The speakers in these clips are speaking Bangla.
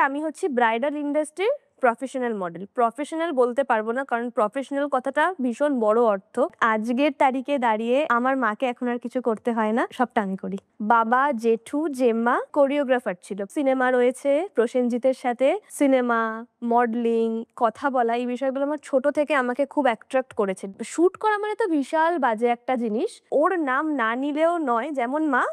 আমি হচ্ছি ব্রাইডাল ইন্ডাস্ট্রির প্রফেশনাল মডেল। প্রফেশনাল বলতে পারবো না, কারণ প্রফেশনাল কথাটা ভীষণ বড় অর্থ। আজকের তারিখে দাঁড়িয়ে আমার মাকে এখন আর কিছু করতে হয় না, সবটা আমি করি। বাবা, জেঠু, জেম্মা কোরিওগ্রাফার ছিল। সিনেমা রয়েছে প্রসেনজিতের সাথে। সিনেমা, মডেলিং, কথা বলা, এই বিষয়গুলো আমার ছোট থেকে আমাকে খুব অ্যাট্রাক্ট করেছে। শুট করা মানে তো বিশাল বাজে একটা জিনিস। ওর নাম না নিলেও নয়, যেমন মা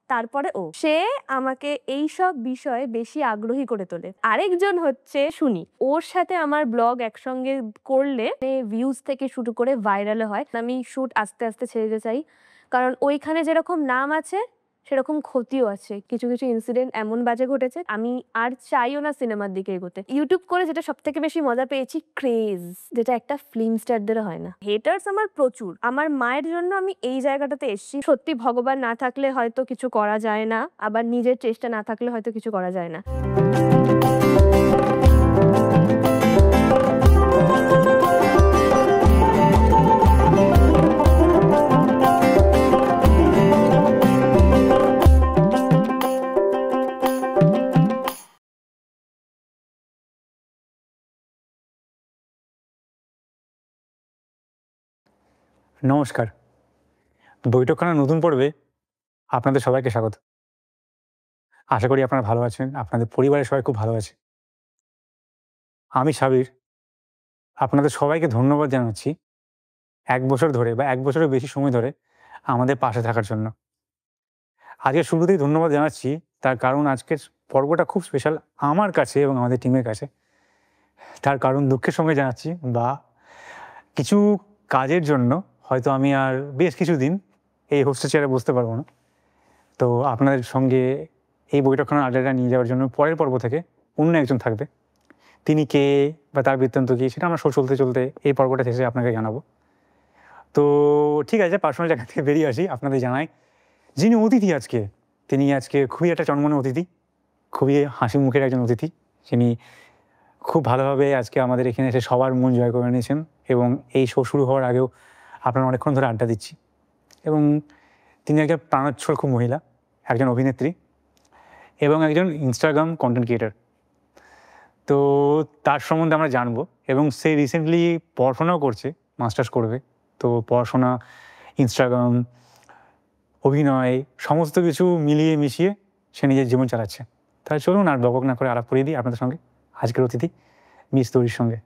তারপরে ও, সে আমাকে এইসব বিষয়ে বেশি আগ্রহী করে তোলে। আরেকজন হচ্ছে শুনি, ওর সাথে আমার ব্লগ একসঙ্গে করলে ভিউজ থেকে শুরু করে ভাইরালে হয়। আমি শুট আস্তে আস্তে ছেড়ে দিতে চাই, কারণ ওইখানে যেরকম নাম আছে সেরকম ক্ষতিও আছে। কিছু কিছু ইনসিডেন্ট এমন বাজে ঘটেছে, আমি আর চাইও না সিনেমার দিকে এগোতে। ইউটিউব করে যেটা সব থেকে বেশি মজা পেয়েছি, ক্রেজ, যেটা একটা ফিল্ম স্টারদের হয় না। হেটার্স আমার প্রচুর। আমার মায়ের জন্য আমি এই জায়গাটাতে এসেছি। সত্যি ভগবান না থাকলে হয়তো কিছু করা যায় না, আবার নিজের চেষ্টা না থাকলে হয়তো কিছু করা যায় না। নমস্কার, বৈঠকখানার নতুন পর্বে আপনাদের সবাইকে স্বাগত। আশা করি আপনারা ভালো আছেন, আপনাদের পরিবারের সবাই খুব ভালো আছে। আমি সাবির, আপনাদের সবাইকে ধন্যবাদ জানাচ্ছি 1 বছর ধরে বা 1 বছরের বেশি সময় ধরে আমাদের পাশে থাকার জন্য। আজকের শুরুতেই ধন্যবাদ জানাচ্ছি, তার কারণ আজকের পর্বটা খুব স্পেশাল আমার কাছে এবং আমাদের টিমের কাছে। তার কারণ দুঃখের সঙ্গে জানাচ্ছি, বা কিছু কাজের জন্য হয়তো আমি আর বেশ কিছুদিন এই হোস্টেল চেয়ারে বসতে পারবো না। তো আপনাদের সঙ্গে এই বৈঠকখানার আড্ডাটা নিয়ে যাওয়ার জন্য পরের পর্ব থেকে অন্য একজন থাকবে। তিনি কে বা তার বৃত্তান্ত কী, সেটা আমরা চলতে চলতে এই পর্বটা শেষে আপনাকে জানাবো। তো ঠিক আছে, পার্সোনাল জায়গা থেকে বেরিয়ে আসি, আপনাদের জানাই যিনি অতিথি আজকে, তিনি আজকে খুবই একটা চন্মনে অতিথি, খুবই হাসি মুখের একজন অতিথি। তিনি খুব ভালোভাবে আজকে আমাদের এখানে এসে সবার মন জয় করে নিয়েছেন, এবং এই শো শুরু হওয়ার আগেও আপনারা অনেকক্ষণ ধরে আড্ডা দিচ্ছি। এবং তিনি একজন প্রাণোচ্ছল খুব মহিলা, একজন অভিনেত্রী এবং একজন ইনস্টাগ্রাম কন্টেন্ট ক্রিয়েটার। তো তার সম্বন্ধে আমরা জানবো, এবং সে রিসেন্টলি পড়াশোনাও করছে, মাস্টার্স করবে। তো পড়াশোনা, ইনস্টাগ্রাম, অভিনয়, সমস্ত কিছু মিলিয়ে মিশিয়ে সে নিজের জীবন চালাচ্ছে। তাই চলুন আর বকবক না করে আলাপ করিয়ে দিই আপনাদের সঙ্গে আজকের অতিথি মিস তৌরির সঙ্গে।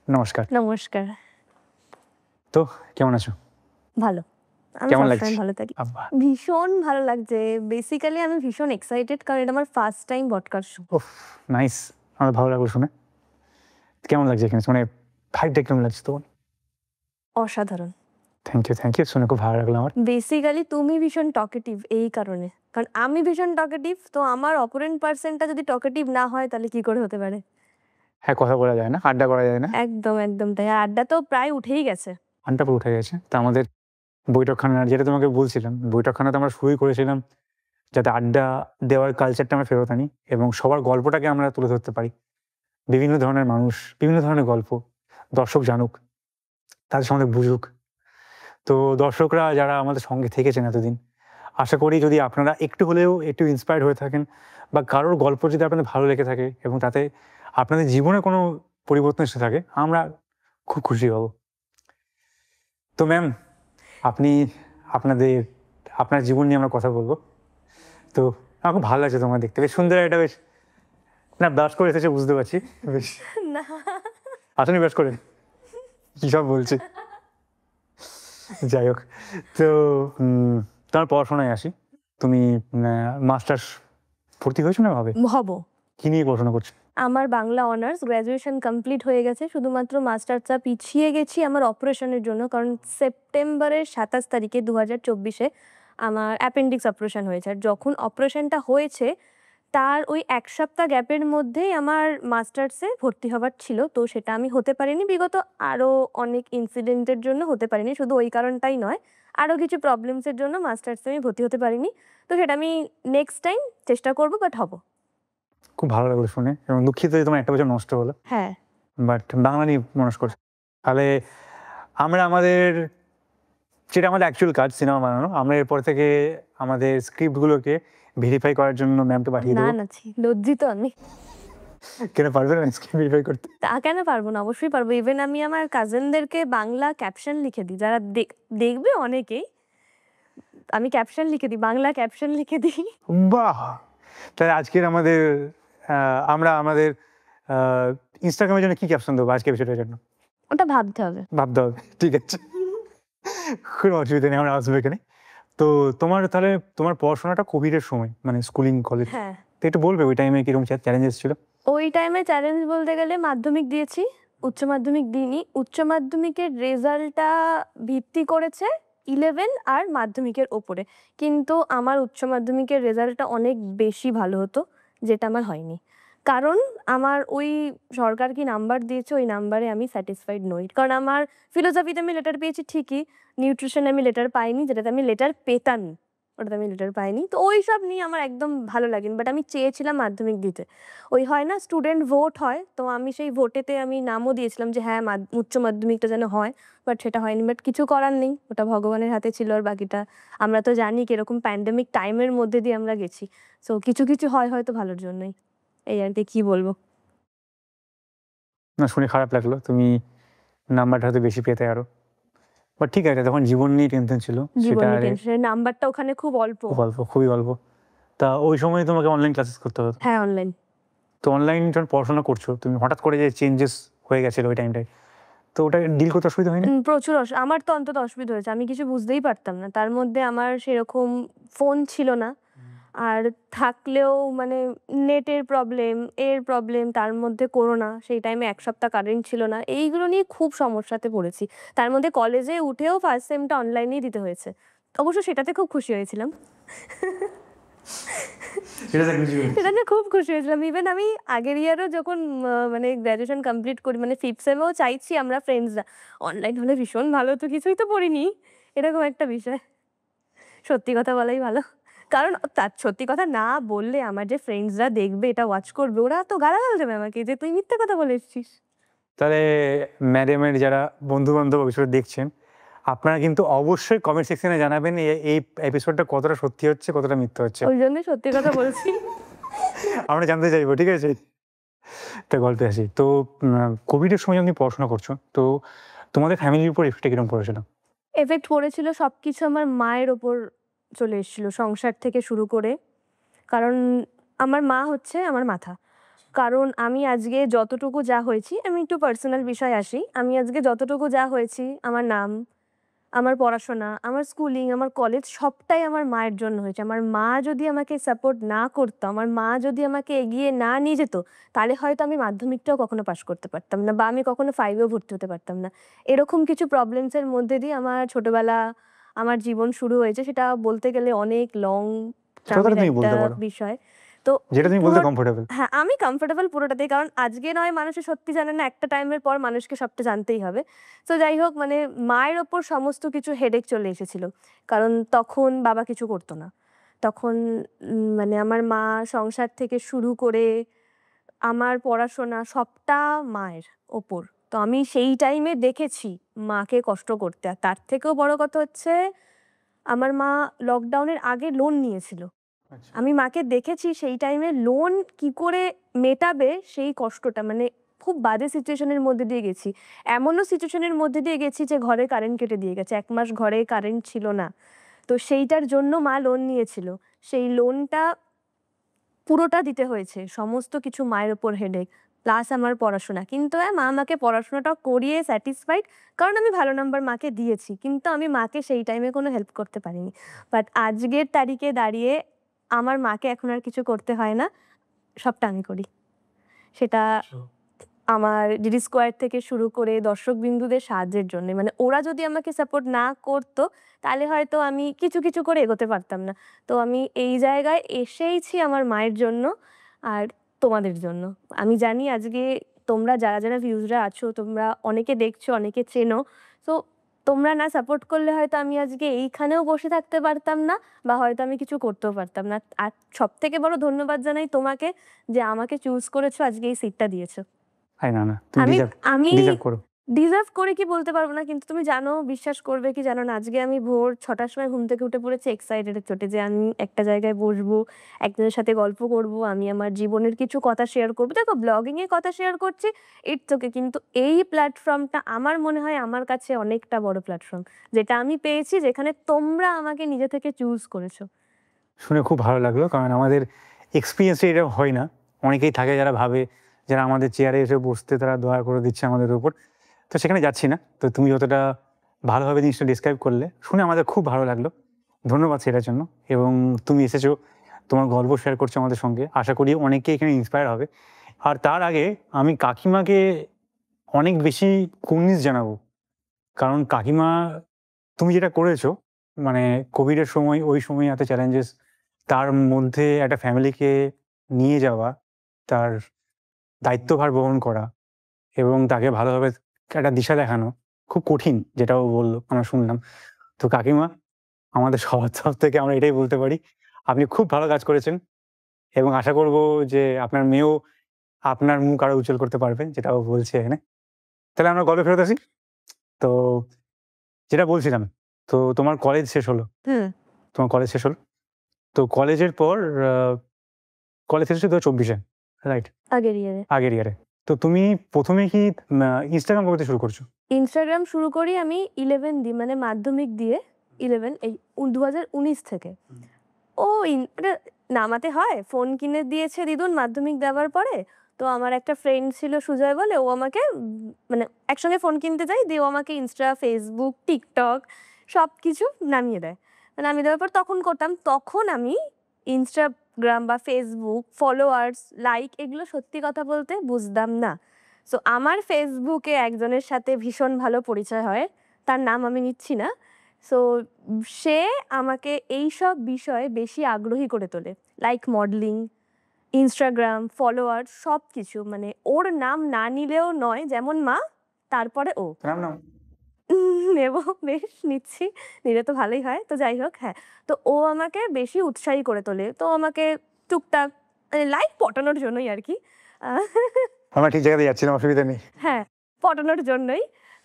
নমস্কার। নমস্কার। তো কেমন আছো? ভালো। আমি কেমন সবসময় লাগছে? ভালো থাকি। ভীষণ ভালো লাগছে। বেসিক্যালি আমি ভীষণ এক্সাইটেড, কারণ এটা আমার ফার্স্ট টাইম পডকাস্ট শো। ওফ, নাইস, আমার ভালো লাগলো শুনে। কেমন লাগছে এখানে, মানে ভাইবটা কেমন লাগছে তোমার? অসাধারণ। থ্যাংক ইউ, শুনে খুব ভালো লাগলো আমার। বেসিক্যালি তুমি ভীষণ টকেটিভ, এই কারণে, কারণ আমি ভীষণ টকেটিভ, তো আমার অপোনেন্ট পার্সনটা যদি টকেটিভ না হয় তাহলে কি করে হতে পারে? হ্যাঁ, কথা বলা যায় না, আড্ডা করা যায় না। একদম একদম তাই। আর আড্ডা তো প্রায় উঠেই গেছে। আড্ডা পুরো উঠে গেছে। তা আমাদের বৈঠকখানা, যেটা তোমাকে বলছিলাম, বৈঠকখানাতে আমরা শুরুই করেছিলাম যাতে আড্ডা দেওয়ার কালচারটা আমরা ফেরত আনি এবং সবার গল্পটাকে আমরা তুলে ধরতে পারি। বিভিন্ন ধরনের মানুষ, বিভিন্ন ধরনের গল্প দর্শক জানুক, তাদের সঙ্গে বুঝুক। তো দর্শকরা যারা আমাদের সঙ্গে থেকেছেন এতদিন, আশা করি যদি আপনারা একটু হলেও একটু ইন্সপায়ার্ড হয়ে থাকেন, বা কারোর গল্প যদি আপনাদের ভালো লেগে থাকে এবং তাতে আপনাদের জীবনে কোনো পরিবর্তন এসে থাকে, আমরা খুব খুশি হব। তো ম্যাম, আপনি আপনার জীবন নিয়ে আমরা কথা বলবো। তো আমার খুব ভালো লাগছে তোমার দেখতে, বেশ সুন্দর একটা, বেশ না ব্রাশ করে এসেছে বুঝতে পারছি, বেশ না, আসনি ব্রাশ করে, কী সব বলছে। যাই হোক, তো তোমার পড়াশোনায় আসি। তুমি মাস্টার্স ভর্তি হয়েছো না ভাবে? হব। কি নিয়ে পড়াশোনা করছো? আমার বাংলা অনার্স গ্র্যাজুয়েশন কমপ্লিট হয়ে গেছে, শুধুমাত্র মাস্টার্সটা পিছিয়ে গেছি আমার অপারেশনের জন্য, কারণ সেপ্টেম্বরের 27 তারিখে 2024-এ আমার অ্যাপেন্ডিক্স অপারেশন হয়েছে। আর যখন অপারেশনটা হয়েছে তার ওই 1 সপ্তাহ গ্যাপের মধ্যেই আমার মাস্টার্সে ভর্তি হবার ছিল, তো সেটা আমি হতে পারিনি। বিগত আরও অনেক ইনসিডেন্টের জন্য হতে পারিনি, শুধু ওই কারণটাই নয়, আরও কিছু প্রবলেমসের জন্য মাস্টার্সে আমি ভর্তি হতে পারিনি। তো সেটা আমি নেক্সট টাইম চেষ্টা করবো, বাট হব। খুব ভালো লাগলো শুনে, এবং দুঃখিত যে তোমার 1 বছর নষ্ট হলো। হ্যাঁ, বাট বাংলা নিয়ে মনস্ক করছে। তাহলে আমরা যেটা আমাদের অ্যাকচুয়াল কাজ, সিনেমা বানানো, আমরা এরপর থেকে আমাদের স্ক্রিপ্টগুলোকে ভেরিফাই করার জন্য ম্যামকে পাঠিয়ে না দেবো। না, লজ্জিত আমি। কেন পারবে না আজকে ভেরিফাই করতে? তা কেন পারবো না? অবশ্যই পারবো। ইভেন আমি আমার কাজিনদেরকে বাংলা ক্যাপশন লিখে দিই। যারা দেখবে অনেকেই। আমি ক্যাপশন লিখে দিই, বাংলা ক্যাপশন লিখে দিই। বাহ! তাহলে আজকের আমাদের আমরা আমাদের ইনস্টাগ্রামের জন্য কি ক্যাপশন দেবো আজকের বিষয়টার জন্য? ওটা ভাবতে হবে। ভাবতে হবে। ঠিক আছে। কোনো অসুবিধা নেই, আমরা আসবো এখানে। তো তাহলে তোমার পড়াশোনাটা কোভিডের সময়, মানে স্কুলিং, কলেজ। হ্যাঁ। তো একটু বলবে ওই টাইমে কিরকম চ্যালেঞ্জেস ছিল? ওই টাইমে চ্যালেঞ্জ বলতে গেলে মাধ্যমিক দিয়েছি, উচ্চ মাধ্যমিক দিইনি। উচ্চ মাধ্যমিকের রেজাল্টটা ভিত্তি করেছে 11 আর মাধ্যমিকের ওপরে। কিন্তু আমার উচ্চ মাধ্যমিকের রেজাল্টটা অনেক বেশি ভালো হতো, যেটা আমার হয়নি। কারণ আমার ওই সরকার কি নাম্বার দিয়েছে, ওই নাম্বারে আমি স্যাটিসফাইড নই। কারণ আমার ফিলোসফিতে আমি লেটার পেয়েছি ঠিকই, নিউট্রিশনে আমি লেটার পাইনি, যেটাতে আমি লেটার পেতামই, ওটাতে আমি লেটার পাইনি। তো ওইসব নিয়ে আমার একদম ভালো লাগেনি। বাট আমি চেয়েছিলাম মাধ্যমিক দিতে। ওই হয় না স্টুডেন্ট ভোট হয়, তো আমি সেই ভোটেতে আমি নামও দিয়েছিলাম যে হ্যাঁ উচ্চ মাধ্যমিকটা যেন হয়, বাট সেটা হয়নি। বাট কিছু করার নেই, ওটা ভগবানের হাতে ছিল। আর বাকিটা আমরা তো জানি কিরকম প্যান্ডেমিক টাইমের মধ্যে দিয়ে আমরা গেছি। সো কিছু কিছু হয় হয়তো ভালোর জন্যই। এই আর কি বলবো। না, শুনে খারাপ লাগলো। তুমি নাম্বারটা হয়তো বেশি পেতে আরো। বাট ঠিক আছে, তখন জীবন নিয়ে টেনশন ছিল। সেটা জীবনের টেনশনের নাম্বারটা ওখানে খুব অল্প। খুব অল্প, খুবই অল্প। তা ওই সময় তোমাকে অনলাইন ক্লাসেস করতে হতো। হ্যাঁ, অনলাইন। তো অনলাইন যখন পড়াশোনা করছো, তুমি হঠাৎ করে যে চেঞ্জেস হয়ে গেছিল ওই টাইমটায়, তো ওটা ডিল করতে অসুবিধা হয়নি? প্রচুর আমার তো অন্তত অসুবিধা হয়েছে। আমি কিছু বুঝতেই পারতাম না। তার মধ্যে আমার সেরকম ফোন ছিল না। আর থাকলেও মানে নেটের প্রবলেম, প্রবলেম, তার মধ্যে করোনা। সেই টাইমে ১ সপ্তাহ কারেন্ট ছিল না। এইগুলো নিয়ে খুব সমস্যাতে পড়েছি। তার মধ্যে কলেজে উঠেও ফার্স্ট সেমটা অনলাইনেই দিতে হয়েছে। অবশ্য সেটাতে খুব খুশি হয়েছিলাম। সেটাতে খুব খুশি হয়েছিলাম। ইভেন আমি আগের ইয়ারও যখন মানে গ্র্যাজুয়েশন কমপ্লিট করি, মানে 5th সেমেও চাইছি আমরা ফ্রেন্ডসরা অনলাইন হলে ভীষণ ভালো হতো, কিছুই তো পড়িনি। এরকম একটা বিষয়। সত্যি কথা বলাই ভালো। কারণ তার সত্যি কথা না বললে আমার যে ফ্রেন্ডসরা দেখবে, এটা ওয়াচ করবে, ওরা তো গালাগাল দেবে আমাকে যে তুই মিথ্যে কথা বলে এসেছিস। তাহলে ম্যাডামের যারা বন্ধু-বান্ধব অবশ্যই দেখছেন, আপনারা কিন্তু অবশ্যই কমেন্ট সেকশনে জানাবেন এই এপিসোডটা কতটা সত্যি হচ্ছে, কতটা মিথ্যা হচ্ছে। ওই জন্যই সত্যি কথা বলছি। আমরা জানতে চাইবো, ঠিক আছে? একটা গল্পে আসি। তো কোভিডের সময় আপনি পড়াশোনা করছো। তো তোমাদের ফ্যামিলির উপর এফেক্টটা কিরকম পড়েছিল? এফেক্ট পড়েছিল, সবকিছু আমার মায়ের ওপর চলে এসেছিল, সংসার থেকে শুরু করে। কারণ আমার মা হচ্ছে আমার মাথা। কারণ আমি আজকে যতটুকু যা হয়েছি, আমি একটু পার্সোনাল বিষয়ে আসি। আমি আজকে যতটুকু যা হয়েছি, আমার নাম, আমার পড়াশোনা, আমার স্কুলিং, আমার কলেজ সবটাই আমার মায়ের জন্য হয়েছে। আমার মা যদি আমাকে সাপোর্ট না করতো, আমার মা যদি আমাকে এগিয়ে না নিয়ে যেত, তাহলে হয়তো আমি মাধ্যমিকটাও কখনো পাশ করতে পারতাম না, বা আমি কখনো 5 এও ভর্তি হতে পারতাম না। এরকম কিছু প্রবলেমসের মধ্যে দিয়ে আমার ছোটবেলা, আমার জীবন শুরু হয়েছে। সেটা বলতে গেলে অনেক লং যতটা তুমি একটা বলতে পারো। বিষয়। তো যেটা তুমি পুরো বলতে কমফোর্টেবল। হ্যাঁ, আমি কমফোর্টেবল পুরোটাতেই। কারণ আজকে নয় মানুষে সত্যি জানে না, একটা টাইমের পর মানুষকে সবটা জানতেই হবে। তো যাই হোক, মানে মায়ের ওপর সমস্ত কিছু হেডেক চলে এসেছিল। কারণ তখন বাবা কিছু করতো না। তখন মানে আমার মা সংসার থেকে শুরু করে আমার পড়াশোনা সবটা মায়ের ওপর। তো আমি সেই টাইমে দেখেছি মাকে কষ্ট করতে। আর তার থেকেও বড় কথা হচ্ছে, আমার মা লকডাউনের আগে লোন নিয়েছিল। আচ্ছা। আমি মাকে দেখেছি সেই টাইমে লোন কি করে মেটাবে সেই কষ্টটা। মানে খুব বাজে সিচুয়েশনের মধ্যে দিয়ে গেছি। এমনও সিচুয়েশনের মধ্যে দিয়ে গেছি যে ঘরে কারেন্ট কেটে দিয়ে গেছে। ১ মাস ঘরে কারেন্ট ছিল না। তো সেইটার জন্য মা লোন নিয়েছিল। সেই লোনটা পুরোটা দিতে হয়েছে। সমস্ত কিছু মায়ের উপর হেডেক। প্লাস আমার পড়াশোনা। কিন্তু হ্যাঁ, মা আমাকে পড়াশোনাটা করিয়ে স্যাটিসফাইড। কারণ আমি ভালো নাম্বার মাকে দিয়েছি। কিন্তু আমি মাকে সেই টাইমে কোনো হেল্প করতে পারিনি। বাট আজকের তারিখে দাঁড়িয়ে আমার মাকে এখন আর কিছু করতে হয় না। সবটা আমি করি। সেটা আমার ডিডি স্কোয়ার থেকে শুরু করে দর্শকবিন্দুদের সাহায্যের জন্যে। মানে ওরা যদি আমাকে সাপোর্ট না করতো, তাহলে হয়তো আমি কিছু করে এগোতে পারতাম না। তো আমি এই জায়গায় এসেইছি আমার মায়ের জন্য আর তোমাদের জন্য। আমি জানি আজকে তোমরা যারা ভিউজরা আছো, তোমরা অনেকে দেখছো, অনেকে চেনো। তো তোমরা না সাপোর্ট করলে হয়তো আমি আজকে এইখানেও বসে থাকতে পারতাম না, বা হয়তো আমি কিছু করতেও পারতাম না। আর সবথেকে বড় ধন্যবাদ জানাই তোমাকে, যে আমাকে চুজ করেছো, আজকে এই সিটটা দিয়েছো। না, তুমি আমি ডিজার্ভ আমি ডিজার্ভ করো। ডিজার্ভ করে কি বলতে পারবো না, কিন্তু তুমি জানো, বিশ্বাস করবে কি জানো না, আজকে আমি ভোর 6টার সময় ঘুম থেকে উঠে পড়েছি এক্সাইটেডের চোটে যে আমি একটা জায়গায় বসবো, একজনের সাথে গল্প করব, আমি আমার জীবনের কিছু কথা শেয়ার করবো। দেখো, ব্লগিং এর কথা শেয়ার করছি, ইটস ওকে, কিন্তু এই প্ল্যাটফর্মটা আমার মনে হয় আমার কাছে অনেকটা বড় প্ল্যাটফর্ম, যেটা আমি পেয়েছি, যেখানে তোমরা আমাকে নিজে থেকে চুজ করেছো। শুনে খুব ভালো লাগলো, কারণ আমাদের এক্সপিরিয়েন্সে এটা হয় না। অনেকেই থাকে যারা ভাবে, যারা আমাদের চেয়ারে এসে বসতে তারা দয়া করে দিচ্ছে আমাদের উপর, তো সেখানে যাচ্ছি না। তো তুমি যতটা ভালোভাবে জিনিসটা ডিসক্রাইব করলে শুনে আমাদের খুব ভালো লাগলো, ধন্যবাদ সেটার জন্য। এবং তুমি এসেছো, তোমার গল্প শেয়ার করছো আমাদের সঙ্গে, আশা করি অনেকে এখানে ইন্সপায়ার হবে। আর তার আগে আমি কাকিমাকে অনেক বেশি কুর্নিশ জানাবো, কারণ কাকিমা তুমি যেটা করেছো, মানে কোভিডের সময়, ওই সময় এত চ্যালেঞ্জেস, তার মধ্যে একটা ফ্যামিলিকে নিয়ে যাওয়া, তার দায়িত্বভার বহন করা এবং তাকে ভালোভাবে একটা দিশা দেখানো খুব কঠিন, যেটাও বললো আমরা শুনলাম। তো কাকিমা, আমাদের সবার তরফ থেকে আমরা এটাই বলতে পারি, আপনি খুব ভালো কাজ করেছেন এবং আশা করব যে আপনার মেয়েও আপনার মুখ আরো উজ্জ্বল করতে পারবে, যেটাও বলছে এখানে। তাহলে আমরা গল্পে ফেরত আসি। তো যেটা বলছিলাম, তো তোমার কলেজ শেষ হলো, হুম। তোমার কলেজ শেষ হলো। তো কলেজের পর কলেজ শেষ হচ্ছে 2024-এ, রাইট? আগের ইয়ারে আগের ইয়ারে। তো তুমি ১ম এ কি ইনস্টাগ্রাম করতে শুরু করছো? ইনস্টাগ্রাম শুরু করি আমি 11 দিয়ে, মানে মাধ্যমিক দিয়ে 11, এই 2019 থেকে। ও এটা নামাতে হয়, ফোন কিনে দিয়েছে দিদুন মাধ্যমিক দেওয়ার পরে। তো আমার একটা ফ্রেন্ড ছিল সুজয় বলে, ও আমাকে মানে একসঙ্গে ফোন কিনতে যাই, দিয়ে ও আমাকে ইনস্টা, ফেসবুক, টিকটক সব কিছু নামিয়ে দেয়। নামিয়ে দেওয়ার পর তখন করতাম, তখন আমি ইনস্টাগ্রাম বা ফেসবুক ফলোয়ার্স, লাইক, এগুলো সত্যি কথা বলতে বুঝতাম না। সো আমার ফেসবুকে একজনের সাথে ভীষণ ভালো পরিচয় হয়, তার নাম আমি নিচ্ছি না। সো সে আমাকে এইসব বিষয়ে বেশি আগ্রহী করে তোলে, লাইক মডেলিং, ইনস্টাগ্রাম, ফলোয়ার, সব কিছু। মানে ওর নাম না নিলেও নয়, যেমন মা, তারপরে ও। নাম নাও। নেব, বেশ নিচ্ছি, নিলে তো ভালোই হয়। তো যাই হোক, হ্যাঁ, তো ও আমাকে বেশি উৎসাহী করে তোলে, তো আমাকে টুকটাক লাইক পটানোর জন্যই আর কি। আহ, আমরা ঠিক জায়গাতে যাচ্ছিলাম, অসুবিধা নেই। হ্যাঁ, পটানোর জন্যই।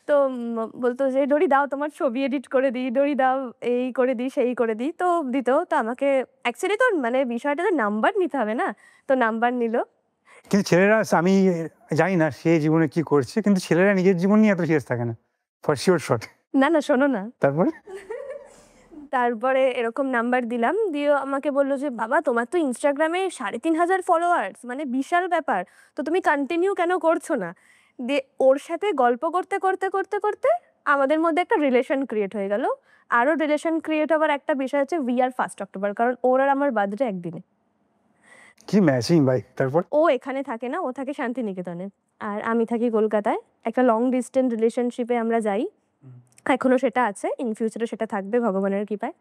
তো বলতো যে, "ডোরি দাও তোমার ছবি এডিট করে দিই, ডোরি দাও এই করে দিই, সেই করে দিই।" তো দিত। তো আমাকে অ্যাকচুয়ালি তো মানে বিষয়টা তো নাম্বার নিতে হবে না? তো নাম্বার নিল। কিন্তু ছেলেরা, আমি জানি না সে জীবনে কি করছে, কিন্তু ছেলেরা নিজের জীবন নিয়ে এত সিরিয়াস থাকে না। For sure shot. না, না, শোনো না। তারপরে? তারপরে এরকম নাম্বার দিলাম। দিয়ে আমাকে বলল যে, "বাবা, তোমার তো ইনস্টাগ্রামে ৩,৫০০ ফলোয়ার্স, মানে বিশাল ব্যাপার। তো তুমি কন্টিনিউ কেন করছো না?" দিয়ে ওর সাথে গল্প করতে, করতে, করতে, করতে আমাদের মধ্যে একটা রিলেশন ক্রিয়েট হয়ে গেল। আরো রিলেশন ক্রিয়েট হবার একটা বিষয় হচ্ছে, উই আর 1 অক্টোবর, কারণ ওর আর আমার বার্থডে একদিনে। কি ম্যাচিং ভাই! তারপর? ও এখানে থাকে না, ও থাকে শান্তিনিকেতনে। আর আমি থাকি কলকাতায়। একটা লং ডিসট্যান্স রিলেশনশিপে আমরা যাই। এখনো সেটা আছে, ইন ফিউচারে সেটা থাকবে ভগবানের কৃপায়।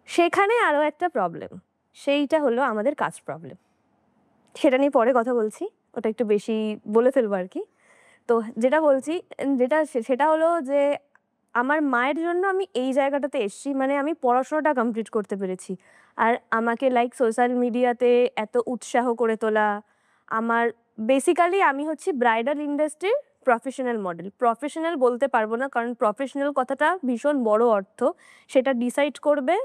সেখানে আরো একটা প্রবলেম, সেইটা হলো আমাদের কাস্ট প্রবলেম। সেটা নিয়ে পরে কথা বলছি, ওটা একটু বেশি বলে ফেলবো আর কি। তো যেটা বলছি, সেটা হলো যে আমার মায়ের জন্য আমি এই জায়গাটাতে এসেছি, মানে আমি পড়াশোনাটা কমপ্লিট করতে পেরেছি। আর আমাকে লাইক সোশ্যাল মিডিয়াতে এত উৎসাহ করে তোলা, আমার বেসিক্যালি আমি হচ্ছি ব্রাইডাল ইন্ডাস্ট্রির প্রফেশনাল মডেল। প্রফেশনাল বলতে পারবো না, কারণ প্রফেশনাল কথাটা ভীষণ বড় অর্থ, সেটা ডিসাইড করবে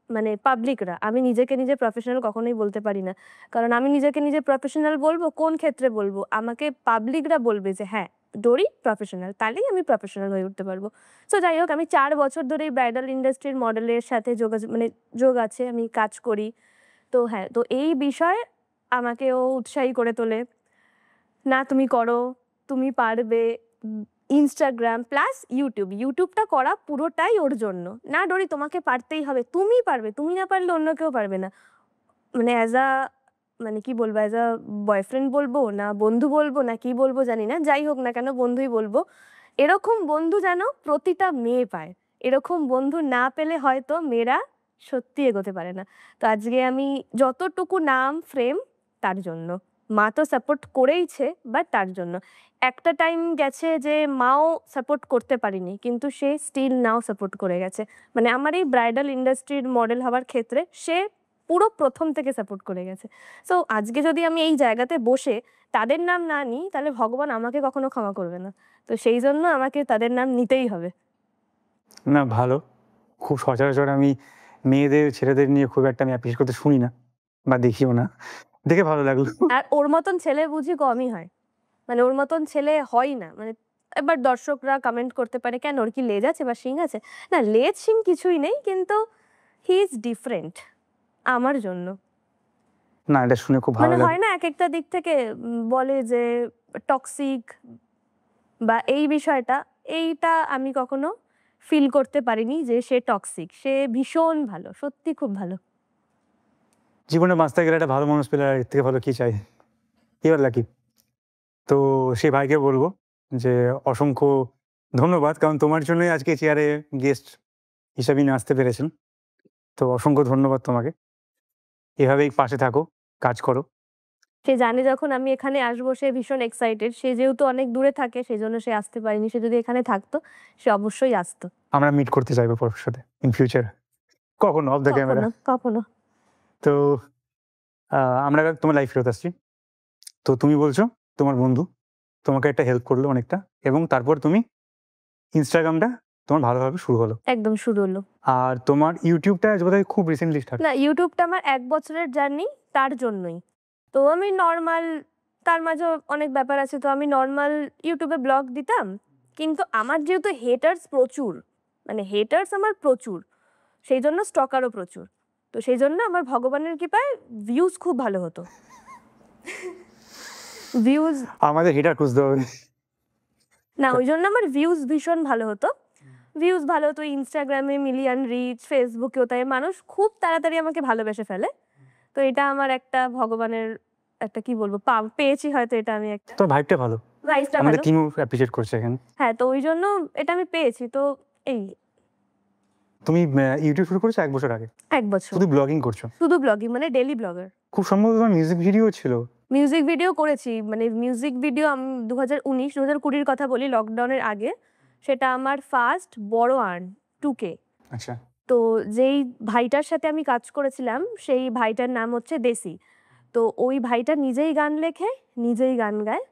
মানে পাবলিকরা। আমি নিজেকে নিজে প্রফেশনাল কখনোই বলতে পারি না, কারণ আমি নিজেকে নিজে প্রফেশনাল বলবো কোন ক্ষেত্রে বলবো, আমাকে পাবলিকরা বলবে যে হ্যাঁ ডোরি প্রফেশনাল, তাহলেই আমি প্রফেশনাল হয়ে উঠতে পারবো। সো যাই হোক, আমি 4 বছর ধরে এই ব্রাইডাল ইন্ডাস্ট্রির মডেলের সাথে যোগ আছে, আমি কাজ করি। তো হ্যাঁ, তো এই বিষয়ে আমাকে ও উৎসাহী করে তোলে, না তুমি করো, তুমি পারবে। ইনস্টাগ্রাম প্লাস ইউটিউবটা করা পুরোটাই ওর জন্য। না ডোরি, তোমাকে পারতেই হবে, তুমি পারবে, তুমি না পারলে অন্য কেউ পারবে না। মানে অ্যাজ আ, মানে কি বলবো, অ্যাজ আ বয়ফ্রেন্ড বলবো না বন্ধু বলবো না কি বলবো জানি না, যাই হোক না কেন বন্ধুই বলবো। এরকম বন্ধু যেন প্রতিটা মেয়ে পায়, এরকম বন্ধু না পেলে হয়তো মেয়েরা সত্যি এগোতে পারে না। তো আজকে আমি যতটুকু নাম ফ্রেম, তার জন্য। মা তো সাপোর্ট করেইছে, বাট তার জন্য। একটা টাইম গেছে যে মাও সাপোর্ট করতে পারিনি, কিন্তু সে স্টিল নাও সাপোর্ট করে গেছে। মানে আমার এই ব্রাইডাল ইন্ডাস্ট্রির মডেল হওয়ার ক্ষেত্রে সে পুরো প্রথম থেকে সাপোর্ট করে গেছে। সো আজকে যদি আমি এই জায়গাতে বসে তাদের নাম না নিই তাহলে ভগবান আমাকে কখনো ক্ষমা করবে না। তো সেই জন্য আমাকে তাদের নাম নিতেই হবে। না ভালো। খুব সচরাচর আমি মেয়েদের, ছেলেদের নিয়ে খুব একটা আমি অ্যাপ্রিশিয়েট করতে শুনি না বা দেখিও না। দেখে ভালো লাগলো। আর ওর মতন ছেলে বুঝি কমই হয়। মানে ওর মতন ছেলে হয়ই না। মানে এবার দর্শকরা কমেন্ট করতে পারে, "কেন ওর কি লেজ আছে বা শিং আছে?" না, লেজ শিং কিছুই নেই, কিন্তু হি ইজ ডিফারেন্ট আমার জন্য। না এটা শুনে খুব ভালো মানে লাগলো। হয় না একেকটা দিক থেকে বলে যে টক্সিক বা এই বিষয়টা, এইটা আমি কখনো ফিল করতে পারিনি যে সে টক্সিক। সে ভীষণ ভালো, সত্যি খুব ভালো। জীবনে বাঁচতে গেলে একটা ভালো মানুষ পেলে আর এর থেকে ভালো কি চাই? You are lucky. তো সেই ভাইকে বলব যে অসংখ্য ধন্যবাদ। কারণ তোমার জন্যই আজকে চেয়ারে গেস্ট হিসাবে ইনি আসতে পেরেছেন। তো অসংখ্য ধন্যবাদ তোমাকে। এভাবেই পাশে থাকো, কাজ করো। সে জানে যখন আমি এখানে আসবো সে ভীষণ এক্সাইটেড। সে যেহেতু অনেক দূরে থাকে সেজন্য সে আসতে পারেনি। সে যদি এখানে থাকতো সে অবশ্যই আসতো। আমরা মিট করতে চাইবো ভবিষ্যতে, ইন ফিউচার। কখনো অফ দ্য ক্যামেরা। কখনো, কখনো। তো আমরা এবার তোমার লাইফ ফেরত আসছি। তো তুমি বলছো তোমার বন্ধু তোমাকে একটা হেল্প করলো অনেকটা এবং তারপর তুমি ইনস্টাগ্রামটা তোমার ভালোভাবে শুরু হলো। একদম শুরু হলো। আর তোমার ইউটিউবটা বোধহয় খুব রিসেন্টলি স্টার্ট। না, ইউটিউবটা আমার ১ বছরের জার্নি, তার জন্যই। তো আমি নরমাল, তার মাঝেও অনেক ব্যাপার আছে। তো আমি নরমাল ইউটিউবে ব্লগ দিতাম। কিন্তু আমার যেহেতু হেটার্স প্রচুর, মানে হেটার্স আমার প্রচুর। সেইজন্য স্টকারও প্রচুর। তো সেইজন্য আমার ভগবানের কৃপায় ভিউজ খুব ভালো হতো। ভিউজ আমাদের হেটার খুঁজতে হবে। না, ওইজন্য আমার ভিউজ ভীষণ ভালো হতো। ভিউজ ভালো হতো, ইনস্টাগ্রামে মিলিয়ন রিচ, ফেসবুকেও তাই। মানুষ খুব তাড়াতাড়ি আমাকে ভালোবেসে ফেলে। তো এটা আমার একটা ভগবানের একটা কি বলবো পেয়েছি হয়তো, এটা আমি একটা তোমার ভাইবটা ভালো। ভাইবটা আমাদের ভালো। টিমও অ্যাপ্রিশিয়েট করছে এখানে। হ্যাঁ, তো ওইজন্য এটা আমি পেয়েছি। তো এই তুমি ইউটিউব শুরু করেছো ১ বছর আগে। ১ বছর শুধু ব্লগিং করছো। শুধু ব্লগিং, মানে ডেইলি ব্লগার। খুব সম্ভবত তোমার মিউজিক ভিডিও ছিল। মিউজিক ভিডিও করেছি। মানে মিউজিক ভিডিও আমি ২০১৯-২০২০ কথা বলি, লকডাউনের আগে। সেটা আমার ফার্স্ট বড় আর্ন 2K। আচ্ছা। তো যেই ভাইটার সাথে আমি কাজ করেছিলাম সেই ভাইটার নাম হচ্ছে দেসি। তো ওই ভাইটা নিজেই গান লেখে, নিজেই গান গায়।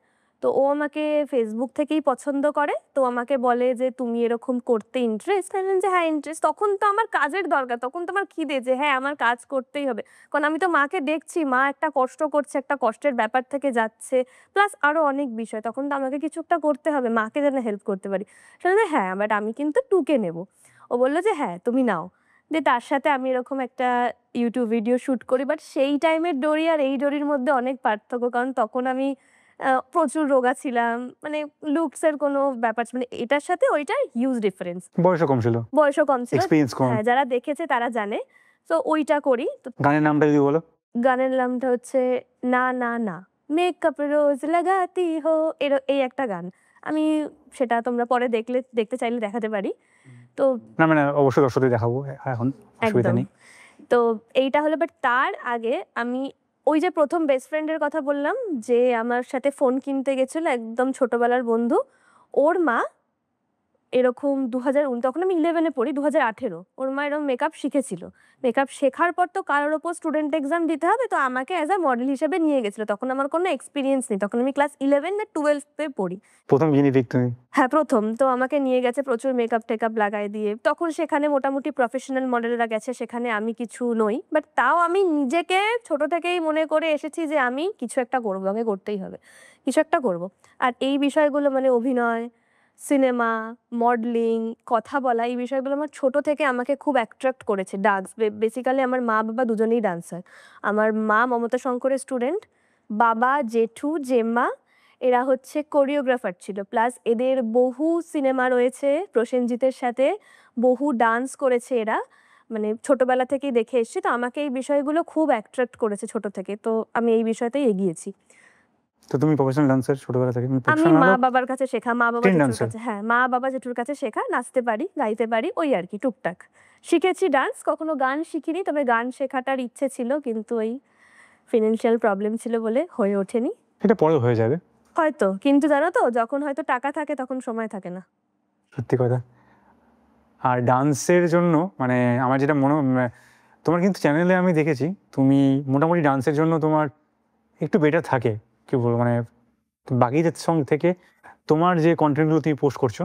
তো ও আমাকে ফেসবুক থেকেই পছন্দ করে। তো আমাকে বলে যে, "তুমি এরকম করতে ইন্টারেস্ট?" আমি বললাম যে, "হ্যাঁ, ইন্টারেস্ট।" তখন তো আমার কাজের দরকার। তখন তো আমার খিদে যে হ্যাঁ, আমার কাজ করতেই হবে। কারণ আমি তো মাকে দেখছি, মা একটা কষ্ট করছে, একটা কষ্টের ব্যাপার থেকে যাচ্ছে। প্লাস আরো অনেক বিষয়। তখন তো আমাকে কিছু একটা করতে হবে। মাকে যেন হেল্প করতে পারি। সে বলল, "হ্যাঁ, বাট আমি কিন্তু 2K নেব।" ও বলল যে, "হ্যাঁ, তুমি নাও।" দিয়ে তার সাথে আমি এরকম একটা ইউটিউব ভিডিও শুট করি। বাট সেই টাইমের ডোরি আর এই ডোরির মধ্যে অনেক পার্থক্য। কারণ তখন আমি প্রচুর রোগা ছিলাম। মানে লুকস এর কোনো ব্যাপার মানে এটার সাথে ওইটার হিউজ ডিফারেন্স। বয়সও কম ছিল। বয়সও কম ছিল। এক্সপেরিয়েন্স কম। হ্যাঁ, যারা দেখেছে তারা জানে। তো ওইটা করি। তো গানের নামটা যদি বলো? গানের নামটা হচ্ছে না, না, না, মেকআপ রোজ লাগাতি হো, এই একটা গান। আমি সেটা তোমরা পরে দেখতে চাইলে দেখাতে পারি। তো না মানে অবশ্যই দর্শকদের দেখাবো এখন। অসুবিধা একদম। নেই। তো এইটা হলো, বাট তার আগে আমি ওই যে ১ম বেস্ট ফ্রেন্ডের কথা বললাম, যে আমার সাথে ফোন কিনতে গেছিল, একদম ছোটবেলার বন্ধু। ওর মা এরকম ২০১৯, তখন আমি 11 এ পড়ি, ২০১৮ ওর মা এরকম মেকআপ শিখেছিল। মেকআপ শেখার পর তো কারোর ওপর স্টুডেন্ট এক্সাম দিতে হবে। তো আমাকে অ্যাজ আ মডেল হিসেবে নিয়ে গেছিল। তখন আমার কোনো এক্সপেরিয়েন্স নেই। তখন আমি ক্লাস 11 না 12 এ পড়ি। ১ম গিনিপিগ তুমি। হ্যাঁ, ১ম। তো আমাকে নিয়ে গেছে প্রচুর মেকআপ-টেকআপ লাগায় দিয়ে। তখন সেখানে মোটামুটি প্রফেশনাল মডেলরা গেছে, সেখানে আমি কিছু নই। বাট তাও আমি নিজেকে ছোট থেকেই মনে করে এসেছি যে আমি কিছু একটা করব, আমাকে করতেই হবে। কিছু একটা করব। আর এই বিষয়গুলো মানে অভিনয়, সিনেমা, মডেলিং, কথা বলা, এই বিষয়গুলো আমার ছোট থেকে আমাকে খুব অ্যাট্রাক্ট করেছে। ডান্স, বেসিক্যালি আমার মা-বাবা দুজনেই ডান্সার। আমার মা মমতা শঙ্করের স্টুডেন্ট, বাবা, জেঠু, জেম্মা এরা হচ্ছে কোরিওগ্রাফার ছিল। প্লাস এদের বহু সিনেমা রয়েছে প্রসেনজিতের সাথে, বহু ডান্স করেছে এরা। মানে ছোটবেলা থেকেই দেখে এসেছি। তো আমাকে এই বিষয়গুলো খুব অ্যাট্রাক্ট করেছে ছোট থেকে। তো আমি এই বিষয়তেই এগিয়েছি। তো তুমি প্রফেশনাল ডান্সার ছোটবেলা থেকে? আমি প্রফেশনাল না হলেও মা-বাবার কাছে শেখা, মা-বাবা ট্রেন জেঠুর ডান্সার। কাছে, হ্যাঁ, মা-বাবা জেঠুর কাছে শেখা। নাচতে পারি, গাইতে পারি, ওই আরকি টুকটাক। শিখেছি ডান্স, কখনো গান শিখিনি। তবে গান শেখাটার ইচ্ছে ছিল, কিন্তু ওই ফিন্যান্সিয়াল প্রবলেম ছিল বলে হয়ে ওঠেনি। এটা পরে হয়ে যাবে। হয়তো, কিন্তু জানো তো যখন হয়তো টাকা থাকে তখন সময় থাকে না। সত্যি কথা। আর ডান্সের জন্য মানে আমার যেটা তোমার কিন্তু চ্যানেলে আমি দেখেছি তুমি মোটামুটি ডান্সের জন্য তোমার একটু বেটার থাকে, কি বলবো মানে বাকিদের সঙ্গে থেকে তোমার যে কন্টেন্টগুলো তুমি পোস্ট করছো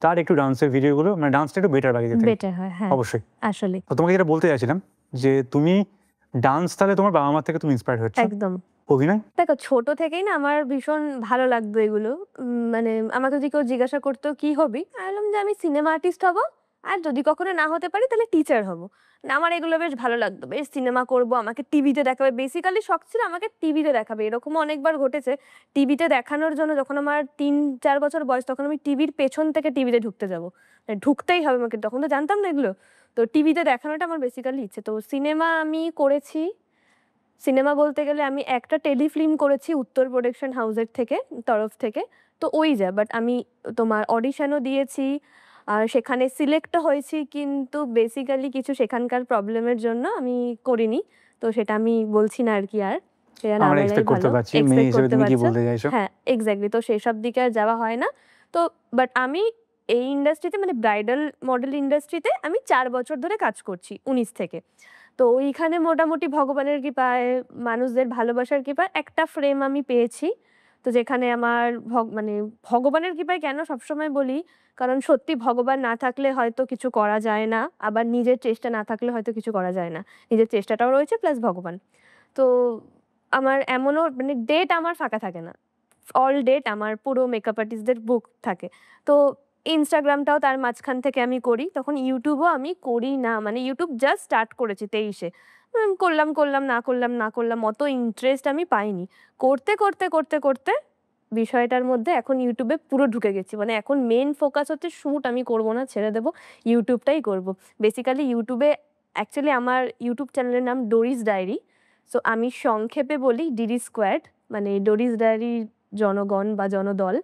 তার একটু ডান্সের ভিডিওগুলো মানে ডান্সটা একটু বেটার বাকিদের থেকে। বেটার হয়, হ্যাঁ অবশ্যই। আসলে তো তোমাকে যেটা বলতে চাইছিলাম যে তুমি ডান্স তাহলে তোমার বাবা মার থেকে তুমি ইন্সপায়ার্ড হচ্ছ, একদম। অভিনয় দেখো ছোট থেকেই না আমার ভীষণ ভালো লাগতো এগুলো। মানে আমাকে যদি কেউ জিজ্ঞাসা করতো কি হবি, আমি বললাম যে আমি সিনেমা আর্টিস্ট হব, আর যদি কখনো না হতে পারি তাহলে টিচার হব। না, আমার এগুলো বেশ ভালো লাগতো, বেশ সিনেমা করব, আমাকে টিভিতে দেখাবে, বেসিক্যালি শখ ছিল আমাকে টিভিতে দেখাবে। এরকমও অনেকবার ঘটেছে টিভিতে দেখানোর জন্য যখন আমার 3-4 বছর বয়স তখন আমি টিভির পেছন থেকে টিভিতে ঢুকতে যাব, ঢুকতেই হবে আমাকে, তখন তো জানতাম না এগুলো। তো টিভিতে দেখানোটা আমার বেসিক্যালি ইচ্ছে। তো সিনেমা আমি করেছি, সিনেমা বলতে গেলে আমি একটা টেলিফিল্ম করেছি উত্তর প্রোডাকশন হাউসের তরফ থেকে। তো ওই যা, বাট আমি তোমার অডিশনও দিয়েছি আর সেখানে সিলেক্টও হয়েছি, কিন্তু বেসিক্যালি কিছু সেখানকার প্রবলেমের জন্য আমি করিনি। তো সেটা আমি বলছি না আর কি, আর সেটা না আমরা বলাই এক্সপেক্ট করতে ভালো। পারছি মেয়ে এক্সপেক্ট হিসেবে করতে তুমি কি পারছো, বলতে চাইছো। হ্যাঁ এক্স্যাক্টলি। তো সেসব দিকে আর যাওয়া হয় না। তো বাট আমি এই ইন্ডাস্ট্রিতে মানে ব্রাইডাল মডেল ইন্ডাস্ট্রিতে আমি 4 বছর ধরে কাজ করছি, 19 থেকে। তো ওইখানে মোটামুটি ভগবানের কৃপায়, মানুষদের ভালোবাসার কৃপায় একটা ফ্রেম আমি পেয়েছি। তো যেখানে আমার মানে ভগবানের কৃপায় কেন সবসময় বলি, কারণ সত্যি ভগবান না থাকলে হয়তো কিছু করা যায় না, আবার নিজের চেষ্টা না থাকলে হয়তো কিছু করা যায় না। নিজের চেষ্টাটাও রয়েছে প্লাস ভগবান। তো আমার এমনও মানে ডেট আমার ফাঁকা থাকে না। অল ডেট আমার পুরো মেকআপ আর্টিস্টদের বুক থাকে। তো ইনস্টাগ্রামটাও তার মাঝখান থেকে আমি করি। তখন ইউটিউবও আমি করি না। মানে ইউটিউব জাস্ট স্টার্ট করেছি 23 এ। করলাম, অত ইন্টারেস্ট আমি পাইনি। করতে বিষয়টার মধ্যে এখন ইউটিউবে পুরো ঢুকে গেছি। মানে এখন মেইন ফোকাস হচ্ছে শুট আমি করব না, ছেড়ে দেব। ইউটিউবটাই করব। বেসিক্যালি ইউটিউবে অ্যাকচুয়ালি আমার ইউটিউব চ্যানেলের নাম ডোরিস ডায়েরি। সো আমি সংক্ষেপে বলি ডিডি স্কোয়াড, মানে ডোরিস ডায়েরির জনগণ বা জনদল।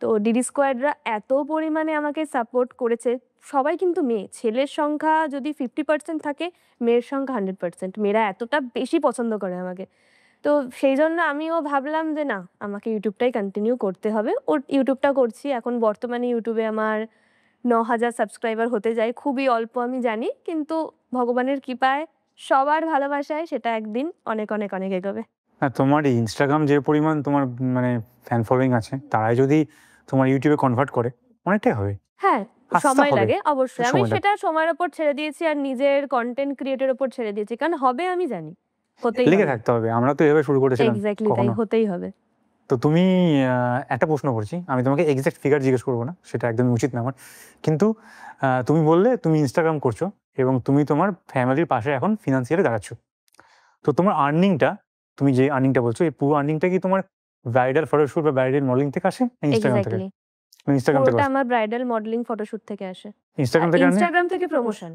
তো ডিডি স্কোয়াডরা এত পরিমাণে আমাকে সাপোর্ট করেছে। সবাই কিন্তু মেয়ে, ছেলের সংখ্যা যদি 50% থাকে, মেয়ের সংখ্যা 100%। মেয়েরা এতটা বেশি পছন্দ করে আমাকে। তো সেই জন্য আমিও ভাবলাম যে না, আমাকে ইউটিউবটাই কন্টিনিউ করতে হবে। ইউটিউবটা করছি। এখন বর্তমানে ইউটিউবে আমার 9,000 সাবস্ক্রাইবার হতে যায়। খুবই অল্প আমি জানি, কিন্তু ভগবানের কৃপায়, সবার ভালোবাসায় সেটা একদিন অনেক, অনেক, অনেক এগোবে। হ্যাঁ, তোমার এই ইনস্টাগ্রাম যে পরিমাণ তোমার মানে ফ্যান ফলোয়িং আছে তারাই যদি তোমার ইউটিউবে কনভার্ট করে অনেকটাই হবে। হ্যাঁ, আস্তে সময় হবে লাগে অবশ্যই। আমি সময়টা। সেটা সময়ের উপর ছেড়ে দিয়েছি আর নিজের কনটেন্ট ক্রিয়েটের উপর ছেড়ে দিয়েছি। কারণ হবে আমি জানি। হতেই লেগে হবে। থাকতে হবে, আমরা তো এভাবে শুরু করেছিলাম এক্সাক্টলি তাই, কখনো। হতেই হবে। তো তুমি একটা প্রশ্ন করছি, আমি তোমাকে এক্সাক্ট ফিগার জিজ্ঞেস করবো না, সেটা একদমই উচিত না আমার। কিন্তু তুমি বললে তুমি ইনস্টাগ্রাম করছো এবং তুমি তোমার ফ্যামিলির পাশে এখন ফিনান্সিয়ালি দাঁড়াচ্ছ। তো তোমার আর্নিংটা, তুমি যে আর্নিংটা বলছো এই পুরো আর্নিংটা কি তোমার ব্রাইডাল ফটোশুট বা ব্রাইডাল মডেলিং থেকে আসে না ইনস্টাগ্রাম থেকে? এক্সাক্টলি। ইনস্টাগ্রাম থেকে পুরোটা আসে। আমার ব্রাইডাল মডেলিং ফটোশুট থেকে আসে। আর ইনস্টাগ্রাম থেকে আর্নে ইনস্টাগ্রাম থেকে প্রমোশন,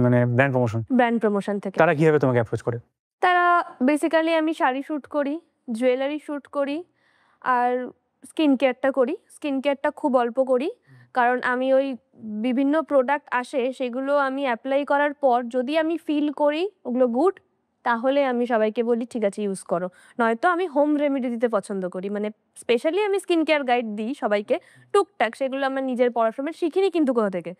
মানে ব্র্যান্ড প্রমোশন। ব্র্যান্ড প্রমোশন থেকে। তারা কিভাবে তোমাকে অ্যাপ্রোচ করে? তারা বেসিক্যালি, আমি শাড়ি শ্যুট করি, জুয়েলারি শ্যুট করি, আর স্কিন কেয়ারটা করি। স্কিন কেয়ারটা খুব অল্প করি। কারণ আমি ওই বিভিন্ন প্রোডাক্ট আসে সেগুলো আমি অ্যাপ্লাই করার পর যদি আমি ফিল করি ওগুলো গুড, তাহলে আমি সবাইকে বলি ঠিক আছে ইউজ করো। নয়তো আমি হোম রেমেডি দিতে পছন্দ করি। মানে স্পেশালি আমি স্কিন কেয়ার গাইড দিই সবাইকে টুকটাক। সেগুলো আমার নিজের পড়াশোনা, শিখিনি কিন্তু কোথা থেকে।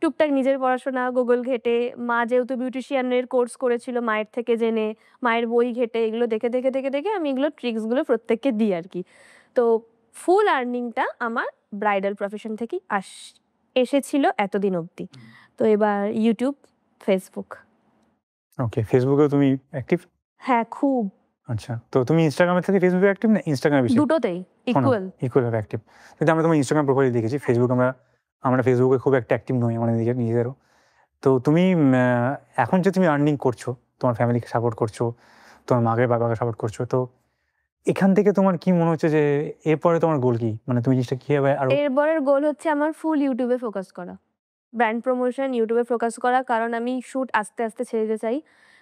টুকটাক নিজের পড়াশোনা, গুগল ঘেঁটে, মা যেহেতু বিউটিশিয়ানের কোর্স করেছিল মায়ের থেকে জেনে, মায়ের বই ঘেঁটে, এগুলো দেখে আমি এগুলো ট্রিক্সগুলো প্রত্যেককে দিই আর কি। তো ফুল আর্নিংটা আমার ব্রাইডাল প্রফেশন থেকেই এসেছিল এতদিন অবধি। তো এবার ইউটিউব, ফেসবুক। ওকে, ফেসবুকেও তুমি অ্যাক্টিভ? হ্যাঁ, খুব। আচ্ছা, তো তুমি ইনস্টাগ্রামের থেকে ফেসবুকে অ্যাক্টিভ না ইনস্টাগ্রামে বেশি? দুটোতেই ইকুয়াল। ইকুয়াল ভাবে অ্যাক্টিভ। কিন্তু আমরা তোমার ইনস্টাগ্রাম প্রোফাইল দেখেছি, ফেসবুক আমরা ফেসবুকে খুব একটা অ্যাক্টিভ নই আমাদের নিজেদেরও। তো তুমি এখন যে তুমি আর্নিং করছো, তোমার ফ্যামিলিকে সাপোর্ট করছো, তোমার মাকে বাবাকে সাপোর্ট করছো, তো এখান থেকে তোমার কি মনে হচ্ছে যে এরপরে তোমার গোল কি? মানে তুমি জিনিসটা কিভাবে আরো? এরপরের গোল হচ্ছে আমার ফুল ইউটিউবে ফোকাস করা, ব্র্যান্ড প্রমোশন, ইউটিউবে ফোকাস করা। কারণ আমি শুট আস্তে আস্তে ছেড়ে দিতে চাই।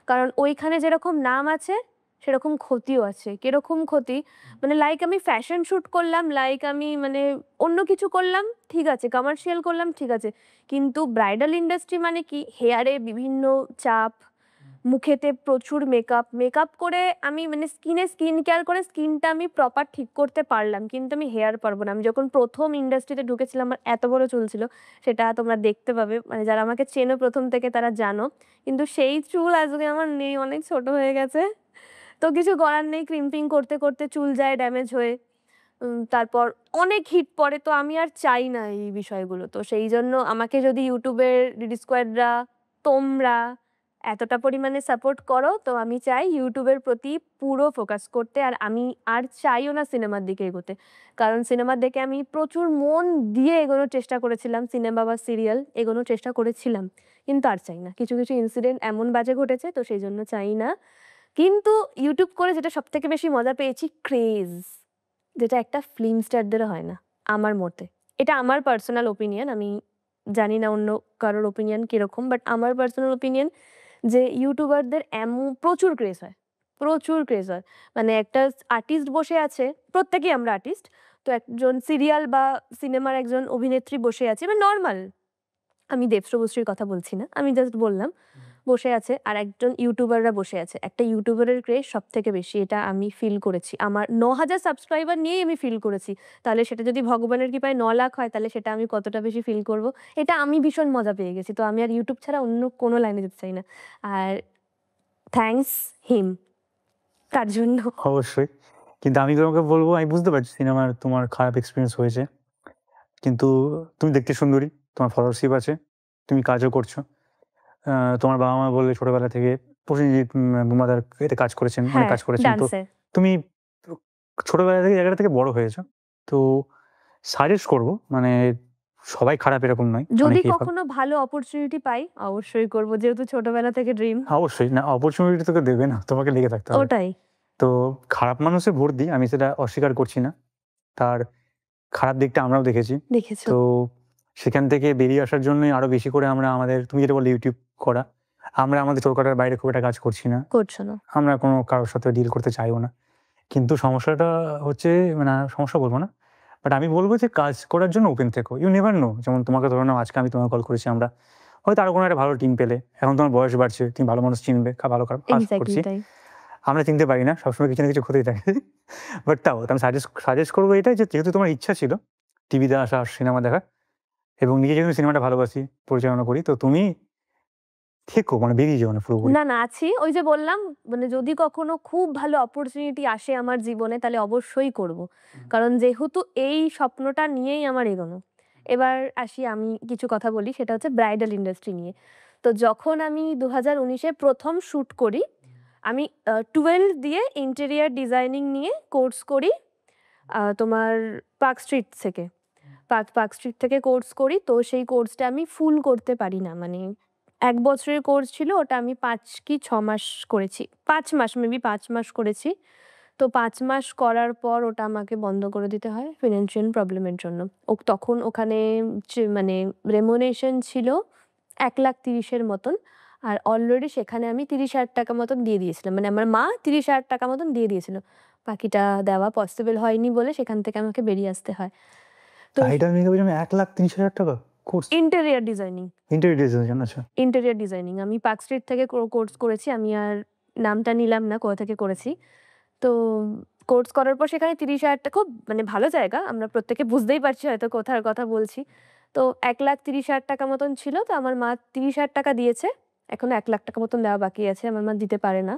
কারণ ওইখানে যেরকম নাম আছে সেরকম ক্ষতিও আছে। কিরকম ক্ষতি, মানে লাইক আমি ফ্যাশন শুট করলাম, লাইক আমি মানে অন্য কিছু করলাম, ঠিক আছে, কমার্শিয়াল করলাম, ঠিক আছে, কিন্তু ব্রাইডাল ইন্ডাস্ট্রি মানে কি, হেয়ারে বিভিন্ন চাপ, মুখেতে প্রচুর মেকআপ করে আমি মানে স্কিন কেয়ার করে স্কিনটা আমি প্রপার ঠিক করতে পারলাম, কিন্তু আমি হেয়ার পারবো না। আমি যখন প্রথম ইন্ডাস্ট্রিতে ঢুকেছিলাম আমার এত বড় চুল ছিল, সেটা তোমরা দেখতে পাবে, মানে যারা আমাকে চেনো প্রথম থেকে তারা জানো। কিন্তু সেই চুল আজকে আমার নেই, অনেক ছোট হয়ে গেছে। তো কিছু করার নেই, ক্রিম্পিং করতে করতে চুল যায় ড্যামেজ হয়ে। তারপর অনেক হিট পড়ে, তো আমি আর চাই না এই বিষয়গুলো। তো সেই জন্য আমাকে যদি ইউটিউবের ডিডি স্কোয়াডরা, তোমরা এতটা পরিমাণে সাপোর্ট করো, তো আমি চাই ইউটিউবের প্রতি পুরো ফোকাস করতে। আর আমি আর চাইও না সিনেমার দিকে এগোতে, কারণ সিনেমার দিকে আমি প্রচুর মন দিয়ে এগোনোর চেষ্টা করেছিলাম, সিনেমা বা সিরিয়াল এগোনোর চেষ্টা করেছিলাম, কিন্তু আর চাই না। কিছু কিছু ইনসিডেন্ট এমন বাজে ঘটেছে, তো সেই জন্য চাই না। কিন্তু ইউটিউব করে যেটা সব থেকে বেশি মজা পেয়েছি, ক্রেজ, যেটা একটা ফিল্ম স্টারদেরও হয় না আমার মতে। এটা আমার পার্সোনাল ওপিনিয়ন, আমি জানি না অন্য কারোর ওপিনিয়ন কিরকম, বাট আমার পার্সোনাল ওপিনিয়ন যে ইউটিউবারদের প্রচুর ক্রেজ হয়, প্রচুর ক্রেজ হয়। মানে একটা আর্টিস্ট বসে আছে, প্রত্যেকেই আমরা আর্টিস্ট, তো একজন সিরিয়াল বা সিনেমার একজন অভিনেত্রী বসে আছে, মানে নর্মাল, আমি দেব শুভশ্রীর কথা বলছি না, আমি জাস্ট বললাম, বসে আছে আর একজন ইউটিউবাররা বসে আছে। একটা ইউটিউবারের ক্রেজ সব থেকে বেশি, এটা আমি ফিল করেছি। আমার 9,000 সাবস্ক্রাইবার নিয়েই আমি ফিল করেছি। তাহলে সেটা যদি ভগবানের কৃপায় 9 লাখ হয়, তাহলে সেটা আমি কতটা বেশি ফিল করব। এটা আমি ভীষণ মজা পেয়ে গেছি। তো আমি আর ইউটিউব ছাড়া অন্য কোনো লাইনে যেতে চাই না। আর থ্যাঙ্কস হিম তার জন্য। অবশ্যই। কিন্তু আমি তোমাকে বলবো, আমি বুঝতে পারছি সিনেমার তোমার খারাপ এক্সপেরিয়েন্স হয়েছে। কিন্তু তুমি দেখতে সুন্দরী, তোমার ফলোয়ারশিপ আছে, তুমি কাজও করছো। তোমার বাবা-মা বললে ছোটবেলা থেকে প্রসেনজিৎ বুমাদার এতে কাজ করেছেন, অনেক হ্যাঁ, কাজ করেছেন। তো ডান্সে। তুমি ছোটবেলা থেকে জায়গাটা থেকে বড় হয়েছো। তো সাজেস্ট করব, মানে সবাই খারাপ এরকম নয়। যদি অনেকেই কখনো ভালো অপরচুনিটি পাই, অবশ্যই করব, যেহেতু ছোটবেলা থেকে ড্রিম। অবশ্যই না, অপরচুনিটি তোকে দেবে না, তোমাকে লেগে থাকতে হবে। ওটাই। তো খারাপ মানুষে ভোট দিই, আমি সেটা অস্বীকার করছি না। তার খারাপ দিকটা আমরাও দেখেছি। দেখেছো? তো সেখান থেকে বেরিয়ে আসার জন্যই আরো বেশি করে আমরা আমাদের, তুমি যেটা বললে ইউটিউব করা, আমরা আমাদের চৌকাঠের বাইরে খুব একটা কাজ করছি না। করছো না। আমরা কোনো কারোর সাথে ডিল করতে চাইও না। কিন্তু সমস্যাটা হচ্ছে, মানে সমস্যা বলবো না। বাট আমি বলব যে কাজ করার জন্য ওপেন থেকো। You never know. যেমন তোমাকে ধরে নাও আজকে আমি তোমাকে কল করেছি আমরা। হয়তো আরো কোনো একটা ভালো টিম পেলে। এখন তোমার বয়স বাড়ছে, তুমি ভালো মানুষ চিনবে, ভালো খারাপ আশা এক্সাক্টলি করছি। তাই। আমরা চিনতে পারি না। সবসময় কিছু না কিছু হতেই থাকে। বাট তাও আমি সাজেস্ট করব এটাই যে, যেহেতু তোমার ইচ্ছা ছিল টিভিতে আসা, সিনেমা দেখা এবং নিজে যেহেতু সিনেমাটা ভালোবাসি, পরিচালনা করি, তো তুমি থেকো, মানে বেরিয়ে যেও না পুরোপুরি। না, না আছি। ওই যে বললাম, মানে যদি কখনো খুব ভালো অপরচুনিটি আসে আমার জীবনে, তাহলে অবশ্যই করব। কারণ যেহেতু এই স্বপ্নটা নিয়েই আমার এগোনো। এবার আসি, আমি কিছু কথা বলি, সেটা হচ্ছে ব্রাইডাল ইন্ডাস্ট্রি নিয়ে। তো যখন আমি 2019 এ ১ম শুট করি, আমি 12 দিয়ে ইন্টেরিয়র ডিজাইনিং নিয়ে কোর্স করি তোমার পার্ক স্ট্রিট থেকে। পার্ক স্ট্রিট থেকে কোর্স করি। তো সেই কোর্সটা আমি ফুল করতে পারি না। মানে ১ বছরের কোর্স ছিল, ওটা আমি ৫ কি ৬ মাস করেছি। ৫ মাস, মেবি ৫ মাস করেছি। তো ৫ মাস করার পর ওটা আমাকে বন্ধ করে দিতে হয় ফিন্যান্সিয়াল প্রবলেমের জন্য। তখন ওখানে মানে রেমুনেশন ছিল ১,৩০,০০০ এর মতন। আর অলরেডি সেখানে আমি ৩০,০০০ টাকা মতন দিয়ে দিয়েছিলাম। মানে আমার মা ৩০,০০০ টাকা মতন দিয়ে দিয়েছিল। বাকিটা দেওয়া পসিবল হয়নি বলে সেখান থেকে আমাকে বেরিয়ে আসতে হয়। তো ব্রাইডাল মেকআপের জন্য ১,৩০,০০০ টাকা course? Interior designing. Interior design, আচ্ছা। ইন্টেরিয়র ডিজাইনিং আমি পার্ক স্ট্রিট থেকে কোর্স করেছি। আমি আর নামটা নিলাম না কোথা থেকে করেছি। তো কোর্স করার পর সেখানে ৩০,০০০ খুব মানে ভালো জায়গা। আমরা প্রত্যেকে বুঝতেই পারছি হয়তো কোথার কথা বলছি। তো ১,৩০,০০০ টাকা মতন ছিল। তো আমার মা ৩০,০০০ টাকা দিয়েছে। এখনো ১,০০,০০০ টাকা মতন দেওয়া বাকি আছে। আমার মা দিতে পারে না।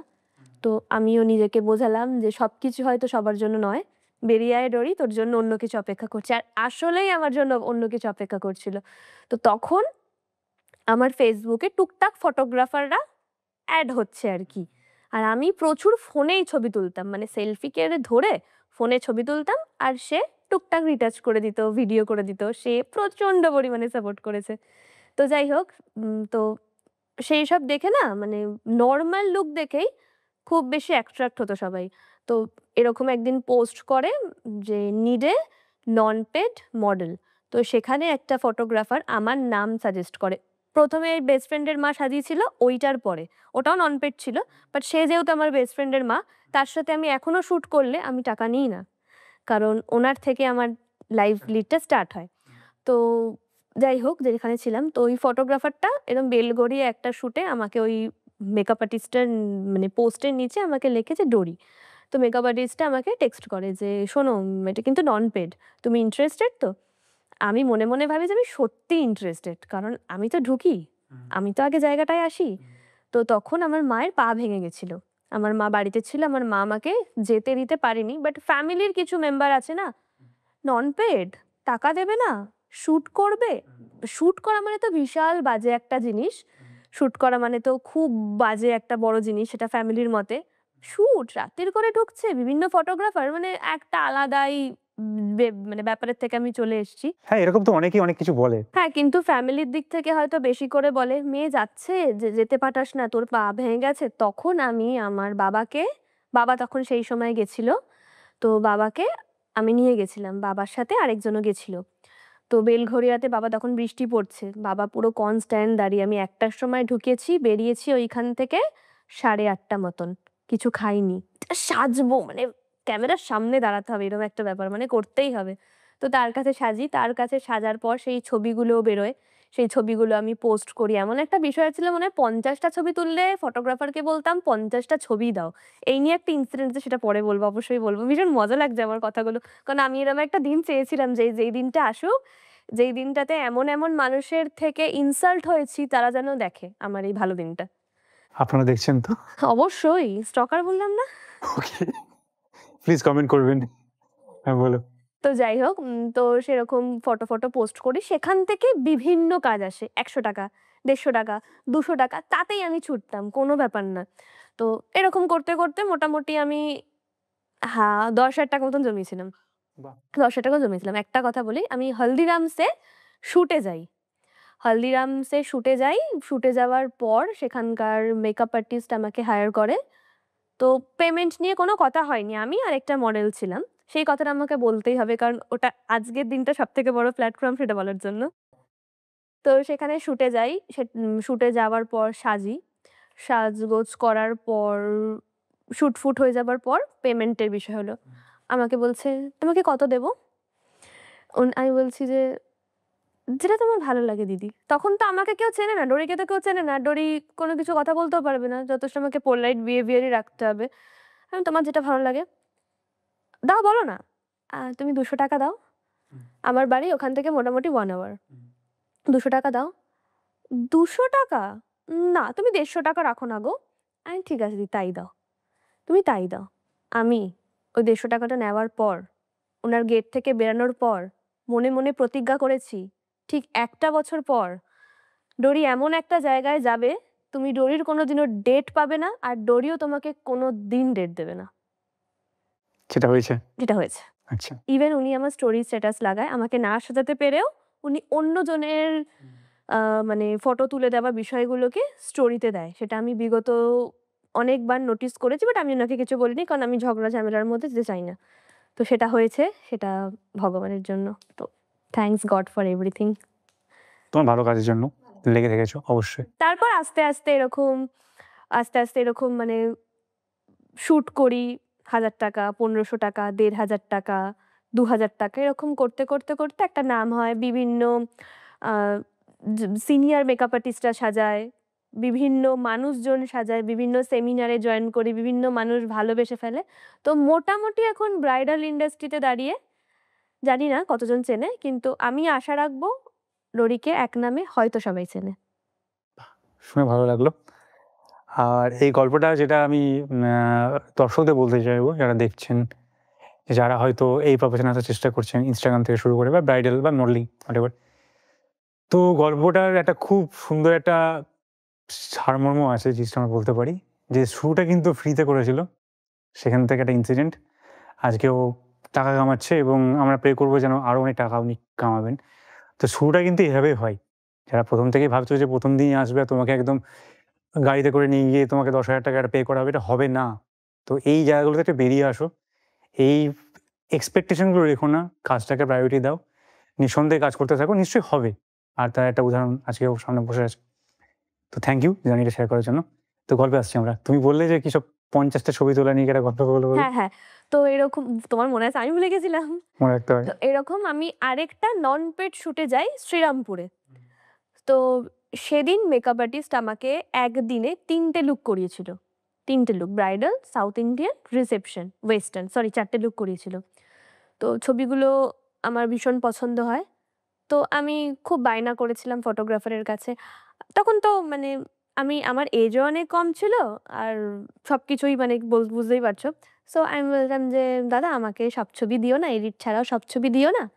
তো আমিও নিজেকে বোঝালাম যে সবকিছু হয়তো সবার জন্য নয়। বেরিয়ে আয় ডোরি, তোর জন্য অন্য কিছু অপেক্ষা করছে। আর আসলেই আমার জন্য অন্য কিছু অপেক্ষা করছিল। তো তখন আমার ফেসবুকে টুকটাক ফটোগ্রাফাররা এড হচ্ছে আরকি। আর আমি প্রচুর ফোনেই ছবি তুলতাম। মানে সেলফি ক্যামেরা ধরে ফোনে ছবি তুলতাম। আর সে টুকটাক রিটাচ করে দিত, ভিডিও করে দিত। সে প্রচন্ড পরিমাণে সাপোর্ট করেছে। তো যাই হোক, তো সেইসব দেখে না, মানে নরমাল লুক দেখেই খুব বেশি অ্যাট্রাক্ট হতো সবাই। তো এরকম একদিন পোস্ট করে যে need a non paid model. তো সেখানে একটা ফটোগ্রাফার আমার নাম সাজেস্ট করে। ১ম এ বেস্ট ফ্রেন্ডের মা সাজিয়েছিল, ওইটার পরে। ওটাও নন পেড ছিল। বাট সে যেহেতু আমার বেস্ট ফ্রেন্ডের মা, তার সাথে আমি এখনো শুট করলে আমি টাকা নিই না। কারণ ওনার থেকে আমার লাইভ লিডটা স্টার্ট হয়। তো যাই হোক, যেখানে ছিলাম, তো ওই ফটোগ্রাফারটা এরকম বেলগড়িয়া একটা শুটে আমাকে ওই মেকআপ আর্টিস্টের মানে পোস্টের নিচে আমাকে লিখেছে ডোরি। তো মেকআপ আর্টিস্টটা আমাকে টেক্সট করে যে, "শোনো এটা কিন্তু নন পেড। তুমি ইন্টারেস্টেড তো?" আমি মনে, মনে ভাবি যে আমি সত্যিই ইন্টারেস্টেড। কারণ আমি তো ঢুকি। আমি তো আগে জায়গাটায় আসি। তো তখন আমার মায়ের পা ভেঙে গেছিল। আমার মা বাড়িতে ছিল। আমার মা আমাকে যেতে দিতে পারেনি। বাট ফ্যামিলির কিছু মেম্বার আছে না? নন পেড, টাকা দেবে না, শুট করবে। শুট করা মানে তো বিশাল বাজে একটা জিনিস। শুট করা মানে তো খুব বাজে একটা বড় জিনিস সেটা ফ্যামিলির মতে। শুট রাতের করে ঢুকছে বিভিন্ন ফটোগ্রাফার মানে একটা আলাদাই মানে ব্যাপারের থেকে আমি চলে এসেছি। হ্যাঁ, এরকম তো অনেকেই অনেক কিছু বলে। হ্যাঁ, কিন্তু ফ্যামিলির দিক থেকে হয়তো বেশি করে বলে, "মেয়ে যাচ্ছে, যেতে পাঠাস না, তোর পা ভেঙে গেছে।" তখন আমি আমার বাবাকে, বাবা তখন সেই সময় গেছিল। তো বাবাকে আমি নিয়ে গেছিলাম। বাবার সাথে আরেকজনও গেছিল। তো বেলঘরিয়াতে বাবা তখন বৃষ্টি পড়ছে। বাবা পুরো কনস্ট্যান্ট দাঁড়িয়ে। আমি ১ টার সময় ঢুকেছি, বেরিয়েছি ওইখান থেকে ৮:৩০ মতন। কিছু খাইনি। সাজবো মানে ক্যামেরার সামনে দাঁড়াতে হবে এরকম একটা ব্যাপার মানে করতেই হবে। তো তার কাছে সাজি, তার কাছে সাজার পর সেই ছবিগুলোও বেরোয়। সেই ছবিগুলো আমি পোস্ট করি। এমন একটা বিষয় ছিল মনে হয় ৫০ টা ছবি তুললে ফটোগ্রাফারকে বলতাম ৫০ টা ছবি দাও। এই নিয়ে একটা ইনসিডেন্ট আছে সেটা পরে বলব, অবশ্যই বলব। ভীষণ মজা লাগছে আমার কথাগুলো। কারণ আমি এরকম একটা দিন চেয়েছিলাম যে যেই দিনটা আসুক, যেই দিনটাতে এমন, এমন মানুষের থেকে ইনসাল্ট হয়েছি তারা যেন দেখে আমার এই ভালো দিনটা। আপনারা দেখছেন তো? অবশ্যই স্টকার বললাম না? ওকে। প্লিজ কমেন্ট করবেন। হ্যাঁ, বলো। তো যাই হোক তো সেরকম ফটো পোস্ট করি। সেখান থেকে বিভিন্ন কাজ আসে। ৳১০০, ৳১৫০, ৳২০০ তাতেই আমি ছুটতাম। কোনো ব্যাপার না। তো এরকম করতে, করতে মোটামুটি আমি হ্যাঁ, ৳১০,০০০ মতন জমিয়েছিলাম। বাহ! ৳১০,০০০ জমিয়েছিলাম। একটা কথা বলি, আমি হলদিরামসে শুটে যাই। হলদিরামসে শুটে যাই। শুটে যাওয়ার পর সেখানকার মেকআপ আর্টিস্ট আমাকে হায়ার করে। তো পেমেন্ট নিয়ে কোনো কথা হয়নি। আমি আর একটা মডেল ছিলাম। সেই কথাটা আমাকে বলতেই হবে কারণ ওটা আজকের দিনটা সবথেকে বড় প্ল্যাটফর্ম সেটা বলার জন্য। তো সেখানে শুটে যাই। শুটে যাওয়ার পর সাজি। সাজগোজ করার পর শুট-ফুট হয়ে যাবার পর পেমেন্টের বিষয় হলো। আমাকে বলছে, "তোমাকে কত দেবো?" আমি বলছি যে, "যেটা তোমার ভালো লাগে দিদি।" তখন তো আমাকে কেউ চেনে না। ডোরিকে তো কেউ চেনে না। ডোরি কোনো কিছু কথা বলতেও পারবে না। যথেষ্ট আমাকে পোলাইট বিহেভিয়ারই রাখতে হবে। "তোমার যেটা ভালো লাগে।" "দাও বলো না।" "তুমি ৳২০০ দাও।" আমার বাড়ি ওখান থেকে মোটামুটি 1 আওয়ার। ৳২০০ দাও। ৳২০০? না, তুমি ৳১৫০ রাখো না গো। আমি ঠিক আছে দি তাই দাও। তুমি তাই দাও। আমি ওই ৳১৫০ টা নেওয়ার পর, উনার গেট থেকে বেরানোর পর মনে, মনে প্রতিজ্ঞা করেছি, ঠিক ১ টা বছর পর ডোরি এমন একটা জায়গায় যাবে, তুমি ডোরির কোনোদিনও ডেট পাবে না, আর ডোরিও তোমাকে কোনোদিন ডেট দেবে না। সেটা হয়েছে? যেটা হয়েছে। আচ্ছা। ইভেন উনি আমার স্টোরি স্ট্যাটাস লাগায়। আমাকে না সাজাতে পেরেও উনি অন্যজনের আ মানে ফটো তুলে দেওয়া বিষয়গুলোকে স্টোরিতে দেয়। সেটা আমি বিগত অনেকবার নোটিস করেছি। বাট আমি উনাকে কিছু বলিনি। কারণ আমি ঝগড়া ঝামেলার মধ্যে যেতে চাই না। তো সেটা হয়েছে। সেটা ভগবানের জন্য। তো থ্যাংকস গড ফর এভরিথিং। তোমার ভালো কাজের জন্য লেগে থেকেছো অবশ্যই। তারপর আস্তে, আস্তে এরকম মানে শুট করি ৳১,০০০, ৳১৫০০, ৳১,৫০০, ৳২,০০০ এরকম করতে, করতে, করতে একটা নাম হয়। বিভিন্ন আ সিনিয়র মেকআপ আর্টিস্টরা সাজায়। বিভিন্ন মানুষজন সাজায়। বিভিন্ন সেমিনারে জয়েন করি। বিভিন্ন মানুষ ভালোবেসে ফেলে। তো মোটামুটি এখন ব্রাইডাল ইন্ডাস্ট্রিতে দাঁড়িয়ে জানি না কতজন চেনে। কিন্তু আমি আশা রাখবো রোরিকে এক নামে হয়তো সবাই চেনে। শুনে ভালো লাগলো। আর এই গল্পটা যেটা আমি দর্শকদের বলতে চাইবো যারা দেখছেন, যারা হয়তো এই প্রফেশনে আসার চেষ্টা করছেন Instagram থেকে শুরু করে বা ব্রাইডাল বা মডেলিং হোয়াটএভার। তো গল্পটার একটা খুব সুন্দর একটা সারমর্ম আছে জিনিসটা আমরা বলতে পারি। যে শুরুটা কিন্তু ফ্রিতে করেছিল। সেখান থেকে একটা ইনসিডেন্ট। আজকে ও টাকা কামাচ্ছে এবং আমরা প্রে করব যেন আরো অনেক টাকা উনি কামাবেন। তো শুরুটা কিন্তু এভাবেই হয়। যারা ১ম থেকেই ভাবছো যে ১ম দিনই আসবে আর তোমাকে একদম গাড়িতে করে নিয়ে গিয়ে তোমাকে ৳১০,০০০ পে করা হবে, এটা হবে না। তো এই জায়গাগুলো থেকে বেরিয়ে আসো। এই এক্সপেকটেশন গুলো রেখো না। কাজটাকে প্রায়োরিটি দাও। নিঃসন্দেহে কাজ করতে থাকো। নিশ্চয়ই হবে। আর তার একটা উদাহরণ আজকে ওর সামনে বসে আছে। তো থ্যাংক ইউ জার্নিটা শেয়ার করার জন্য। তো গল্পে আসছি আমরা। তুমি বললে যে কিসব ৫০ টা ছবি তোলা নিয়ে একটা গল্প বলো, বলো? হ্যাঁ, হ্যাঁ। তো এরকম তোমার মনে আছে? আমি ভুলে গেছিলাম। মনে রাখতে হয়। তো এরকম আমি আরেকটা নন পেড শুটে যাই শ্রীরামপুরে। তো সেদিন মেকআপ আর্টিস্ট আমাকে একদিনে 3টে লুক করিয়েছিল। 3টে look, bridal, south Indian, reception, western, sorry 4টে লুক করিয়েছিল। তো ছবিগুলো আমার ভীষণ পছন্দ হয়। তো আমি খুব বায়না করেছিলাম ফটোগ্রাফারের কাছে। তখন তো মানে আমার এজও অনেক কম ছিল, আর সবকিছুই মানে বুঝতেই পারছো। সো আমি বললাম যে, "দাদা আমাকে সব ছবি দিও না, এডিট ছাড়াও সব ছবি দিও না,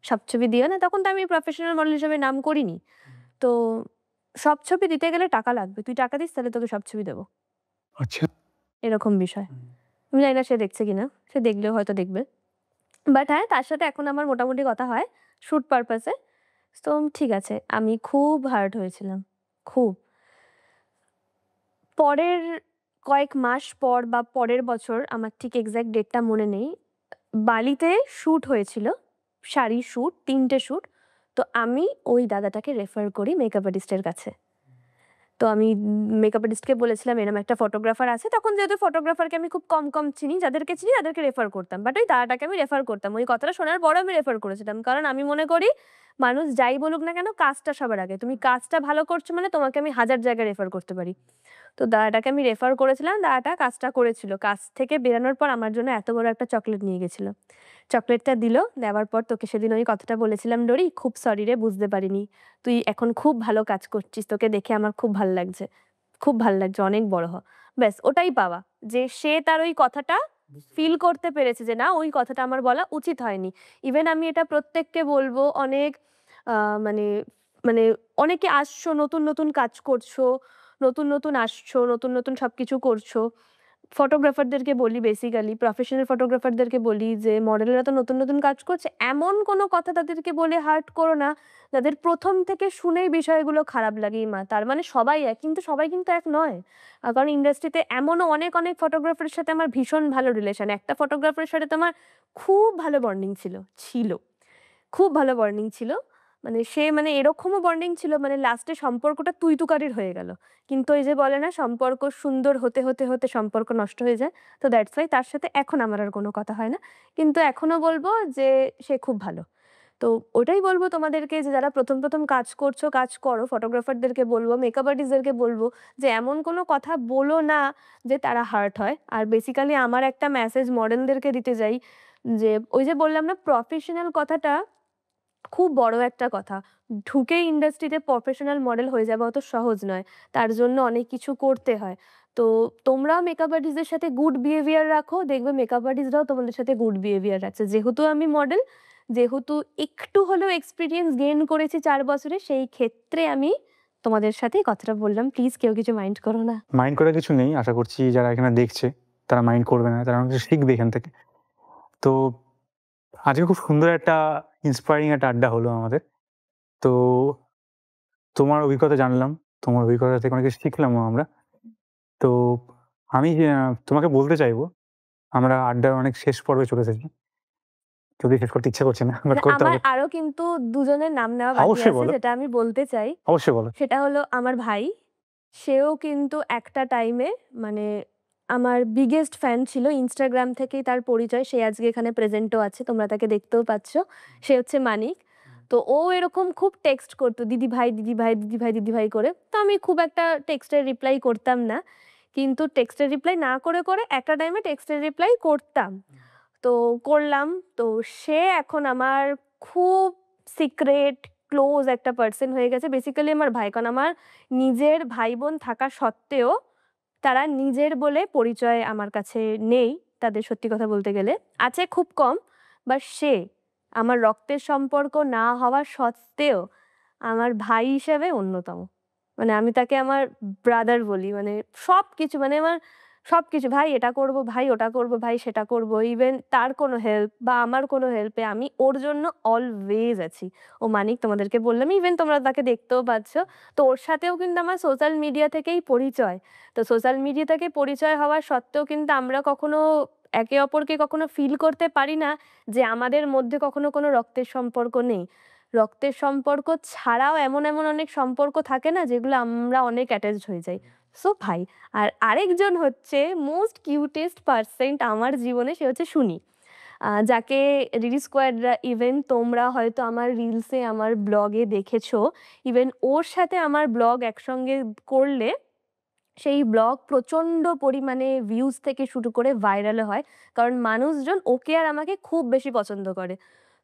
সব ছবি দিও না।" তখন তো আমি প্রফেশনাল মডেল হিসেবে নাম করিনি। তো সব ছবি দিতে গেলে টাকা লাগবে। তুই টাকা দিস তাহলে তোকে সব ছবি দেবো। আচ্ছা। এরকম বিষয়। আমি জানি না সে দেখছে কিনা। সে দেখলেও হয়তো দেখবে। বাট হ্যাঁ, তার সাথে এখন আমার মোটামুটি কথা হয় শুট পারপাস এ। তো ঠিক আছে। আমি খুব হার্ট হয়েছিলাম। খুব। পরের কয়েক মাস পর বা পরের বছর, আমার ঠিক এক্সাক্ট ডেটটা মনে নেই। বালিতে শুট হয়েছিল। শাড়ির শুট, 3টে শুট। তো আমি ওই দাদাটাকে রেফার করি মেকআপ আর্টিস্টের কাছে। তো আমি মেকআপ আর্টিস্টকে বলেছিলাম এরকম একটা ফটোগ্রাফার আছে। তখন যেহেতু ফটোগ্রাফারকে আমি খুব কম চিনি, যাদেরকে চিনি তাদেরকে রেফার করতাম। বাট ওই দাদাটাকে আমি রেফার করতাম। ওই কথাটা শোনার পরও আমি রেফার করেছিলাম। কারণ আমি মনে করি মানুষ যাই বলুক না কেন, কাজটা সবার আগে। তুমি কাজটা ভালো করছো মানে তোমাকে আমি 1000 জায়গায় রেফার করতে পারি। তো দাদাটাকে আমি রেফার করেছিলাম, দাদাটা কাজটা করেছিল। কাজ থেকে বেরানোর পর আমার জন্য এত বড় একটা চকলেট নিয়ে গেছিল। চকলেটটা দিল, দেওয়ার পর তোকে সেদিন ওই কথাটা বলেছিলাম ডোরি, খুব সরি রে, বুঝতে পারিনি। তুই এখন খুব ভালো কাজ করছিস। তোকে দেখে আমার খুব ভাল লাগছে। খুব ভাল লাগছে, অনেক বড় হ। ব্যাস ওটাই পাওয়া। যে সে তার ওই কথাটা ফিল করতে পেরেছে যে না, ওই কথাটা আমার বলা উচিত হয়নি। ইভেন আমি এটা প্রত্যেককে বলব, অনেক আ মানে মানে অনেকে আসছো, নতুন কাজ করছো, নতুন আসছো, নতুন সবকিছু করছো। ফটোগ্রাফারদেরকে বলি, বেসিক্যালি প্রফেশনাল ফটোগ্রাফারদেরকে বলি যে মডেলরা তো নতুন কাজ করছে। এমন কোনো কথা তাদেরকে বলে হার্ট করো না, যাদের ১ম থেকে শুনেই বিষয়গুলো খারাপ লাগে। মা তার মানে সবাই এক, কিন্তু সবাই কিন্তু এক নয়। কারণ ইন্ডাস্ট্রিতে এমনও অনেক ফটোগ্রাফারের সাথে আমার ভীষণ ভালো রিলেশন। একটা ফটোগ্রাফারের সাথে তো আমার খুব ভালো বন্ডিং ছিল। খুব ভালো বন্ডিং ছিল। মানে সে মানে এরকমও বন্ডিং ছিল, মানে লাস্টে সম্পর্কটা তুই তুকারির হয়ে গেল। কিন্তু ওই যে বলে না, সম্পর্ক সুন্দর হতে সম্পর্ক নষ্ট হয়ে যায়। তো দ্যাটস ওয়াই তার সাথে এখন আমার আর কোনো কথা হয় না। কিন্তু এখনো বলব যে সে খুব ভালো। তো ওটাই বলব তোমাদেরকে যে যারা ১ম কাজ করছো, কাজ করো। ফটোগ্রাফারদেরকে বলব, মেকআপ আর্টিস্টদেরকে বলব যে এমন কোনো কথা বলো না যে তারা হার্ট হয়। আর বেসিক্যালি আমার একটা মেসেজ মডেলদেরকে দিতে যাই যে, ওই যে বললাম না, প্রফেশনাল কথাটা খুব বড় একটা কথা। ঢুকেই ইন্ডাস্ট্রিতে প্রফেশনাল মডেল হয়ে যাওয়া অত সহজ নয়। তার জন্য অনেক কিছু করতে হয়। তো তোমরাও মেকআপ আর্টিস্টদের সাথে গুড বিহেভিয়ার রাখো। দেখবে মেকআপ আর্টিস্টরাও তোমাদের সাথে গুড বিহেভিয়ার রাখছে। যেহেতু আমি মডেল, যেহেতু একটু হলেও এক্সপেরিয়েন্স গেইন করেছি ৪ বছরে, সেই ক্ষেত্রে আমি তোমাদের সাথে এই কথাটা বললাম। প্লিজ কেউ কিছু মাইন্ড করো না। মাইন্ড করার কিছু নেই। আশা করছি যারা এখানে দেখছে তারা মাইন্ড করবে না। তারা অনেক কিছু শিখবে এখান থেকে। তো আজকে খুব সুন্দর একটা ইন্সপায়ারিং একটা আড্ডা হলো আমাদের। তো তোমার অভিজ্ঞতা জানলাম। তোমার অভিজ্ঞতা থেকে অনেক কিছু শিখলামও আমরা। তো আমি তোমাকে বলতে চাইবো, আমরা আড্ডার অনেক শেষ পর্বে চলে এসেছি। যদিও শেষ করতে ইচ্ছা করছে না, বাট মানে করতে আমার হবে। আরো কিন্তু দুজনের নাম নেওয়া বাকি অবশ্যই আছে, বলো, যেটা আমি বলতে চাই। অবশ্যই বলো। সেটা হলো আমার ভাই। সেও কিন্তু একটা টাইমে মানে আমার বিগেস্ট ফ্যান ছিল। Instagram থেকেই তার পরিচয়। সে আজকে এখানে প্রেজেন্টও আছে। তোমরা তাকে দেখতেও পাচ্ছ। সে হচ্ছে মানিক। তো ও এরকম খুব টেক্সট করতো, "দিদিভাই, দিদিভাই, দিদিভাই, দিদিভাই" করে। তো আমি খুব একটা টেক্সটের রিপ্লাই করতাম না। কিন্তু টেক্সটের রিপ্লাই না করে একটা টাইমে টেক্সটের রিপ্লাই করতাম। তো করলাম। তো সে এখন আমার খুব সিক্রেট ক্লোজ একটা পারসন হয়ে গেছে। বেসিক্যালি আমার ভাই। কারণ আমার নিজের ভাই-বোন থাকা সত্ত্বেও তারা নিজের বলে পরিচয় আমার কাছে নেই। তাদের সত্যি কথা বলতে গেলে। আছে খুব কম। বাট সে আমার রক্তের সম্পর্ক না হওয়া সত্ত্বেও আমার ভাই হিসেবে অন্যতম। মানে আমি তাকে আমার ব্রাদার বলি। মানে সবকিছু, মানে আমার সবকিছু, "ভাই এটা করব, ভাই ওটা করব, ভাই সেটা করব।" ইভেন তার কোনো হেল্প বা আমার কোনো হেল্পে আমি ওর জন্য অলওয়েজ আছি। ও মানিক তোমাদেরকে বললাম। ইভেন তোমরা তাকে দেখতেও পাচ্ছ। তো ওর সাথেও কিন্তু আমার সোশ্যাল মিডিয়া থেকেই পরিচয়। তো সোশ্যাল মিডিয়া থেকে পরিচয় হওয়া সত্ত্বেও কিন্তু আমরা কখনো একে অপরকে কখনো ফিল করতে পারি না যে আমাদের মধ্যে কখনো কোনো রক্তের সম্পর্ক নেই। রক্তের সম্পর্ক ছাড়াও এমন অনেক সম্পর্ক থাকে না, যেগুলো আমরা অনেক অ্যাটাচড হয়ে যাই। সো ভাই। আর আরেকজন হচ্ছে মোস্ট কিউটেস্ট পারসেন্ট আমার জীবনে, সে হচ্ছে সুনি। যাকে রিল স্কোয়াডরা ইভেন তোমরা হয়তো আমার রিলসে আমার ব্লগে দেখেছো, ইভেন ওর সাথে আমার ব্লগ একসঙ্গে করলে সেই ব্লগ প্রচণ্ড পরিমাণে ভিউজ থেকে শুরু করে ভাইরালও হয়। কারণ মানুষজন ওকে আর আমাকে খুব বেশি পছন্দ করে।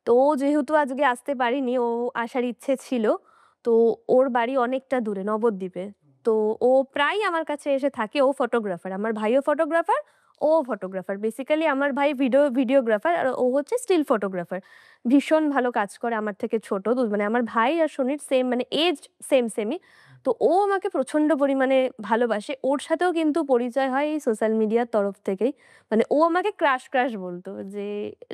তো ও যেহেতু আজকে আসতে পারেনি, ও আসার ইচ্ছে ছিল। তো ওর বাড়ি অনেকটা দূরে নবদ্বীপে। তো ও প্রায়ই আমার কাছে এসে থাকে। ও ফটোগ্রাফার। আমার ভাইও ফটোগ্রাফার, ও ফটোগ্রাফার। বেসিক্যালি আমার ভাই ভিডিওগ্রাফার আর ও হচ্ছে স্টিল ফটোগ্রাফার। ভীষণ ভালো কাজ করে, আমার থেকে ছোট। মানে আমার ভাই আর সনির সেম মানে এজ সেমই। তো ও আমাকে প্রচণ্ড পরিমাণে ভালোবাসে। ওর সাথেও কিন্তু পরিচয় হয় এই সোশ্যাল মিডিয়ার তরফ থেকেই। মানে ও আমাকে ক্রাশ বলতো যে,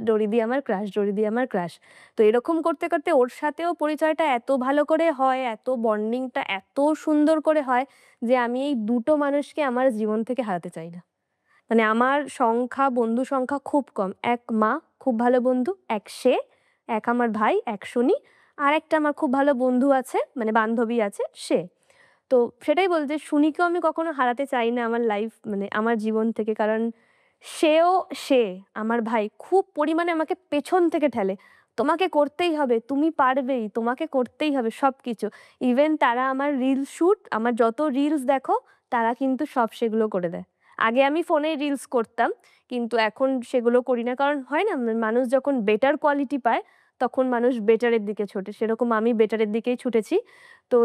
"ডরিদি আমার ক্রাশ, ডরিদি আমার ক্রাশ।" তো এরকম করতে ওর সাথেও পরিচয়টা এত ভালো করে হয়, এত বন্ডিংটা এত সুন্দর করে হয় যে আমি এই দুটো মানুষকে আমার জীবন থেকে হারাতে চাই না। মানে আমার বন্ধু সংখ্যা খুব কম। এক মা, খুব ভালো বন্ধু, এক সে, এক আমার ভাই, এক শনি, আরেকটা আমার খুব ভালো বন্ধু আছে, মানে বান্ধবী আছে সে। তো সেটাই বলছি যে শুনিকেও আমি কখনো হারাতে চাই না আমার মানে আমার জীবন থেকে। কারণ সেও সে, আমার ভাই খুব পরিমাণে আমাকে পেছন থেকে ঠেলে। "তোমাকে করতেই হবে, তুমি পারবেই, তোমাকে করতেই হবে" সবকিছু। ইভেন তারা আমার আমার যত রিলস দেখো তারা কিন্তু সব সেগুলো করে দেয়। আগে আমি ফোনে রিলস করতাম, কিন্তু এখন সেগুলো করি না। কারণ হয় না মানুষ যখন বেটার কোয়ালিটি পায় তখন মানুষ বেটারের দিকে ছোটে। সেরকম আমি বেটারের দিকেই ছুটেছি। তো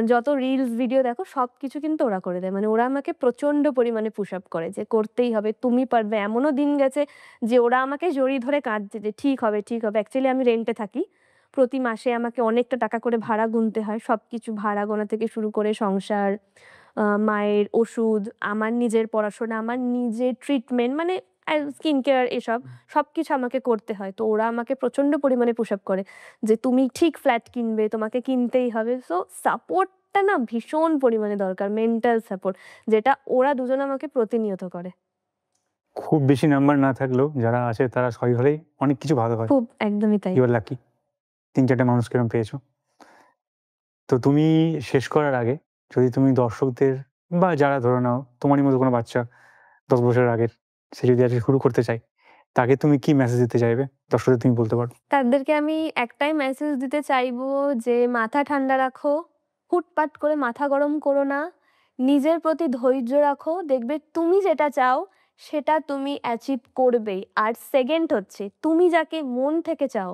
যত রিলস ভিডিও দেখো সবকিছু কিন্তু ওরা করে দেয়। মানে ওরা আমাকে প্রচন্ড পরিমাণে পুশ আপ করে যে, "করতেই হবে, তুমি পারবে।" এমনও দিন গেছে যে ওরা আমাকে জড়িয়ে ধরে কাঁদছে যে, "ঠিক হবে, ঠিক হবে।" অ্যাকচুয়ালি আমি রেন্টে থাকি। প্রতি মাসে আমাকে অনেকটা টাকা করে ভাড়া গুনতে হয়। সবকিছু ভাড়া গোনা থেকে শুরু করে সংসার, মায়ের ওষুধ, আমার নিজের পড়াশোনা, আমার নিজের ট্রিটমেন্ট মানে স্কিন কেয়ার এসব সবকিছু আমাকে করতে হয়। তো ওরা আমাকে প্রচন্ড পরিমাণে পুশ আপ করে যে, "তুমি ঠিক ফ্ল্যাট কিনবে, তোমাকে কিনতেই হবে।" সো সাপোর্টটা না ভীষণ পরিমাণে দরকার, মেন্টাল সাপোর্ট, যেটা ওরা দুজন আমাকে প্রতিনিয়ত করে। খুব বেশি নাম্বার না থাকলেও যারা আছে তারা সবাই হলেই অনেক কিছু ভালো হয়। খুব একদমই তাই। You are lucky. ৩-৪ টে মানুষকে এরকম পেয়েছো। তো তুমি শেষ করার আগে যদি তুমি দর্শকদের বা যারা ধরে নাও তোমারই মতো কোনো বাচ্চা ১০ বছরের আগের, সে যদি আজকে শুরু করতে চায়, তাকে তুমি কি মেসেজ দিতে চাইবে? দর্শকদের তুমি বলতে পারো। তাদেরকে আমি একটাই মেসেজ দিতে চাইবো যে, মাথা ঠান্ডা রাখো, হুটপাট করে মাথা গরম করো না, নিজের প্রতি ধৈর্য রাখো। দেখবে তুমি যেটা চাও সেটা তুমি অ্যাচিভ করবেই। আর সেকেন্ড হচ্ছে তুমি যাকে মন থেকে চাও,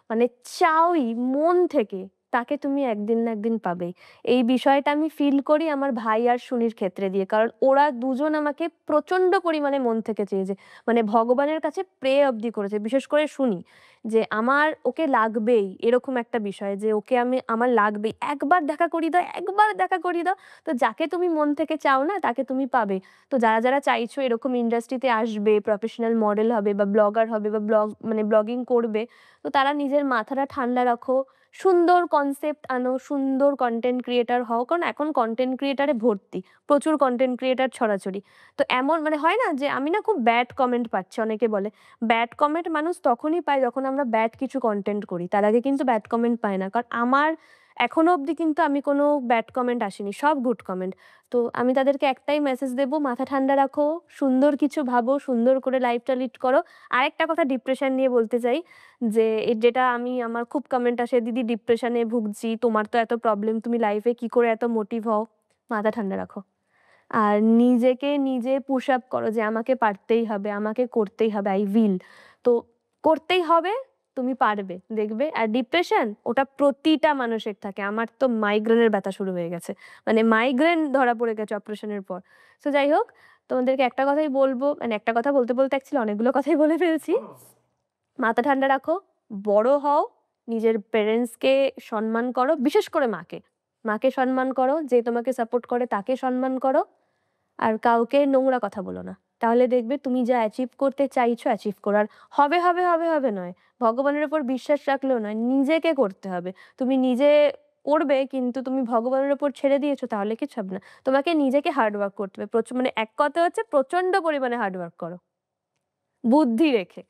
মানে চাওই মন থেকে, তাকে তুমি একদিন না একদিন পাবেই। এই বিষয়টা আমি ফিল করি আমার ভাই আর শুনির ক্ষেত্রে দিয়ে। কারণ ওরা দুজন আমাকে প্রচণ্ড পরিমাণে মন থেকে চেয়েছে। মানে ভগবানের কাছে প্রে অব্দি করেছে। বিশেষ করে শুনি। যে আমার ওকে লাগবেই, এরকম একটা বিষয় যে ওকে আমার লাগবেই। একবার দেখা করিয়ে দাও, একবার দেখা করিয়ে দাও। তো যাকে তুমি মন থেকে চাও না তাকে তুমি পাবে। তো যারা চাইছো এরকম ইন্ডাস্ট্রিতে আসবে, প্রফেশনাল মডেল হবে বা ব্লগার হবে বা মানে ব্লগিং করবে, তো তারা নিজের মাথাটা ঠান্ডা রাখো। সুন্দর কনসেপ্ট আনো, সুন্দর কনটেন্ট ক্রিয়েটর হও। কারণ এখন কনটেন্ট ক্রিয়েটরে ভর্তি। প্রচুর কনটেন্ট ক্রিয়েটর ছড়াছড়ি। তো এমন মানে হয় না যে আমি না খুব ব্যাড কমেন্ট পাচ্ছি, অনেকে বলে ব্যাড কমেন্ট মানুষ তখনই পায় যখন আমরা ব্যাড কিছু কনটেন্ট করি। তার আগে কিন্তু ব্যাড কমেন্ট পায় না। কারণ আমার এখনো অবধি কিন্তু আমি কোনো ব্যাড কমেন্ট আসেনি। সব গুড কমেন্ট। তো আমি তাদেরকে একটাই মেসেজ দেব, মাথা ঠান্ডা রাখো, সুন্দর কিছু ভাবো, সুন্দর করে লাইফটা লিড করো। আরেকটা কথা ডিপ্রেশন নিয়ে বলতে চাই যে যেটা আমার খুব কমেন্ট আসে, "দিদি ডিপ্রেশনে ভুগছি, তোমার তো এত প্রবলেম, তুমি লাইফে কি করে এত মোটিভ হও?" মাথা ঠান্ডা রাখো। আর নিজেকে নিজে পুশ আপ করো যে আমাকে পারতেই হবে, আমাকে করতেই হবে, I will। তো করতেই হবে, তুমি পারবে, দেখবে। আর ডিপ্রেশন ওটা প্রতিটা মানুষের থাকে। আমার তো মাইগ্রেনের ব্যথা শুরু হয়ে গেছে। মানে মাইগ্রেন ধরা পড়ে গেছে অপারেশনের পর। সো যাই হোক, তোমাদেরকে একটা কথাই বলব, মানে একটা কথা বলতে অ্যাকচুয়ালি অনেকগুলো কথাই বলে ফেলছি। মাথা ঠান্ডা রাখো, বড় হও, নিজের প্যারেন্টসকে সম্মান করো, বিশেষ করে মাকে। মাকে সম্মান করো, যে তোমাকে সাপোর্ট করে তাকে সম্মান করো। আর কাউকে নোংরা কথা বলো না। তাহলে দেখবে তুমি যা অ্যাচিভ করতে চাইছো অ্যাচিভ করো। আর হবে নয়। ভগবানের উপর বিশ্বাস রাখলেও নয়, নিজেকে করতে হবে। তুমি নিজে করবে কিন্তু তুমি ভগবানের উপর ছেড়ে দিয়েছো তাহলে কিচ্ছু হবে না। তোমাকে নিজেকে হার্ড ওয়ার্ক করতে হবে। মানে এক কথা হচ্ছে প্রচন্ড পরিমাণে হার্ড ওয়ার্ক করো। বুদ্ধি রেখে।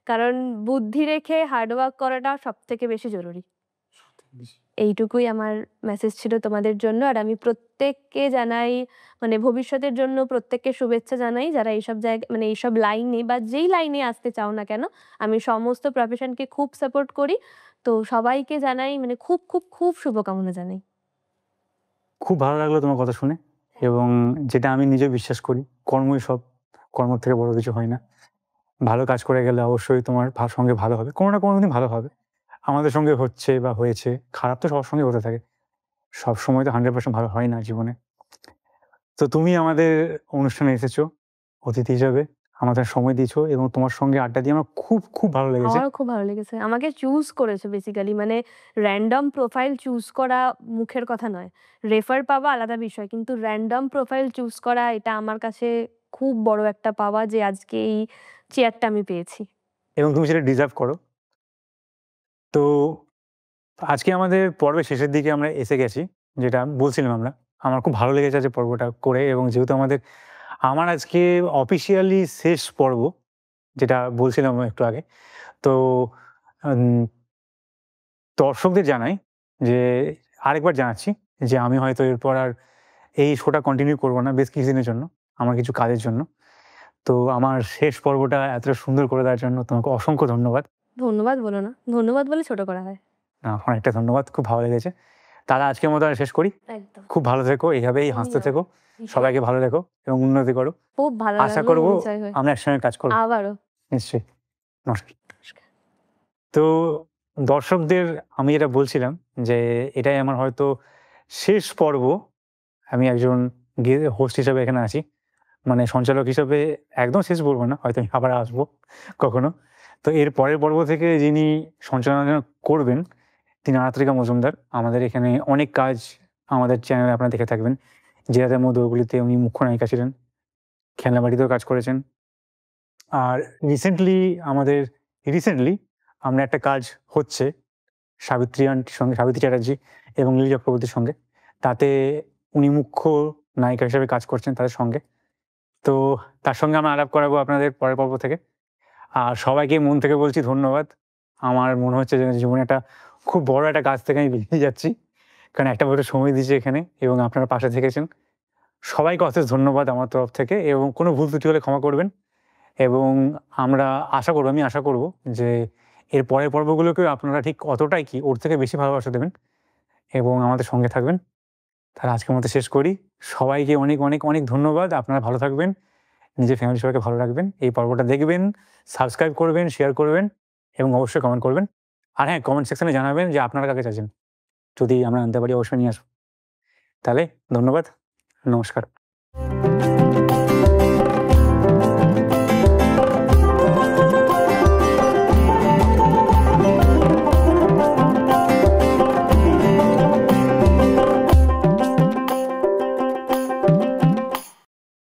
কারণ বুদ্ধি রেখে হার্ড ওয়ার্ক করাটা সবথেকে বেশি জরুরি। এইটুকুই আমার মেসেজ ছিল তোমাদের জন্য। আর আমি প্রত্যেককে জানাই, মানে ভবিষ্যতের জন্য প্রত্যেককে শুভেচ্ছা জানাই, যারা এইসব মানে এইসব লাইনে বা যেই লাইনে আসতে চাও না কেন, আমি সমস্ত প্রফেশনকে খুব সাপোর্ট করি। তো সবাইকে জানাই, মানে খুব খুব খুব শুভকামনা জানাই। খুব ভালো লাগলো তোমার কথা শুনে, এবং যেটা আমি নিজেও বিশ্বাস করি, কর্মই সব, কর্মর থেকে বড় কিছু হয় না। ভালো কাজ করে গেলে অবশ্যই তোমার সঙ্গে ভালো হবে, কোনো না কোনো দিন ভালো হবে। আমাদের সঙ্গে হচ্ছে বা হয়েছে, খারাপ তো সবার সঙ্গে হতে থাকে, সবসময় তো 100% ভালো হয় না জীবনে। তো তুমি আমাদের অনুষ্ঠানে এসেছো অতিথি হিসাবে, আমাদের সময় দিয়েছো, এবং তোমার সঙ্গে আড্ডা দিয়ে আমার খুব খুব ভালো লেগেছে। আমারও খুব ভালো লেগেছে। আমাকে চুজ করেছে বেসিক্যালি, মানে র‍্যান্ডম প্রোফাইল চুজ করা মুখের কথা নয়। রেফার পাওয়া আলাদা বিষয়। কিন্তু র‍্যান্ডম প্রোফাইল চুজ করা, এটা আমার কাছে খুব বড় একটা পাওয়া যে আজকে এই চেয়ারটা আমি পেয়েছি। এবং তুমি সেটা ডিজার্ভ করো। তো আজকে আমাদের পর্বের শেষের দিকে আমরা এসে গেছি, যেটা বলছিলাম আমরা। আমার খুব ভালো লেগেছে আজকে পর্বটা করে, এবং যেহেতু আমার আজকে অফিসিয়ালি শেষ পর্ব, যেটা বলছিলাম একটু আগে। তো উম দর্শকদের জানাই যে, আরেকবার জানাচ্ছি যে আমি হয়তো এরপর আর এই শোটা কন্টিনিউ করব না বেশ কিছুদিনের জন্য, আমার কিছু কাজের জন্য। তো আমার শেষ পর্বটা এতটা সুন্দর করে দেওয়ার জন্য তোমাকে অসংখ্য ধন্যবাদ। ধন্যবাদ বলো না। ধন্যবাদ বলে ছোট করা হয়। অনেকটা ধন্যবাদ। খুব ভালো লেগেছে। তাহলে আজকের মতো শেষ করি। একদম। খুব ভালো থেকো, এইভাবেই হাসতে তুমিও। থেকো। ভীষণ। সবাইকে ভালো রেখো এবং উন্নতি করো। খুব ভালো আশা লাগলো করব পরিচয় হয়ে। আমরা একসঙ্গে কাজ করব। আবারও। নিশ্চয়ই। নমস্কার। তো দর্শকদের আমি যেটা বলছিলাম যে, এটাই আমার হয়তো শেষ পর্ব। আমি একজন হোস্ট হিসেবে এখানে আছি। মানে সঞ্চালক হিসাবে একদম শেষ বলব না, হয়তো আমি আবার আসবো কখনো। তো এর পরের পর্ব থেকে যিনি সঞ্চালনা করবেন, তিনি আরাত্রিকা মজুমদার। আমাদের এখানে অনেক কাজ আমাদের চ্যানেলে আপনারা দেখে থাকবেন। যে রাতের মধ্যে ওগুলিতে উনি মুখ্য নায়িকা ছিলেন। খেলনাবাড়িতেও কাজ করেছেন। আর রিসেন্টলি আমরা একটা কাজ হচ্ছে সাবিত্রী আন্টির সঙ্গে, সাবিত্রী চ্যাটার্জী এবং লিলি চক্রবর্তীর সঙ্গে। তাতে উনি মুখ্য নায়িকা হিসেবে কাজ করছেন তাদের সঙ্গে। তো তার সঙ্গে আমরা আলাপ করাবো আপনাদের পরের পর্ব থেকে। আর সবাইকে মন থেকে বলছি ধন্যবাদ। আমার মনে হচ্ছে যে জীবনে একটা খুব বড় একটা কাজ থেকে আমি বেরিয়ে যাচ্ছি। কারণ একটা বছর সময় দিয়েছি এখানে, এবং আপনারা পাশে থেকেছেন। সবাইকে অশেষ ধন্যবাদ আমার তরফ থেকে, এবং কোনো ভুল ত্রুটি হলে ক্ষমা করবেন। এবং আমি আশা করব যে এর পরের পর্বগুলোকেও আপনারা ঠিক অতটাই কি ওর থেকে বেশি ভালোবাসা দেবেন এবং আমাদের সঙ্গে থাকবেন। তাহলে আজকের মতো শেষ করি। সবাইকে অনেক, অনেক, অনেক ধন্যবাদ। আপনারা ভালো থাকবেন। নিজের ফ্যামিলি সবাইকে ভালো রাখবেন। এই পর্বটা দেখবেন, সাবস্ক্রাইব করবেন, শেয়ার করবেন এবং অবশ্যই কমেন্ট করবেন। আর হ্যাঁ, কমেন্ট সেকশনে জানাবেন যে আপনারা কাকে চাচ্ছেন। যদি আমরা আনতে পারি অবশ্যই নিয়ে আসবো। তাহলে ধন্যবাদ। নমস্কার।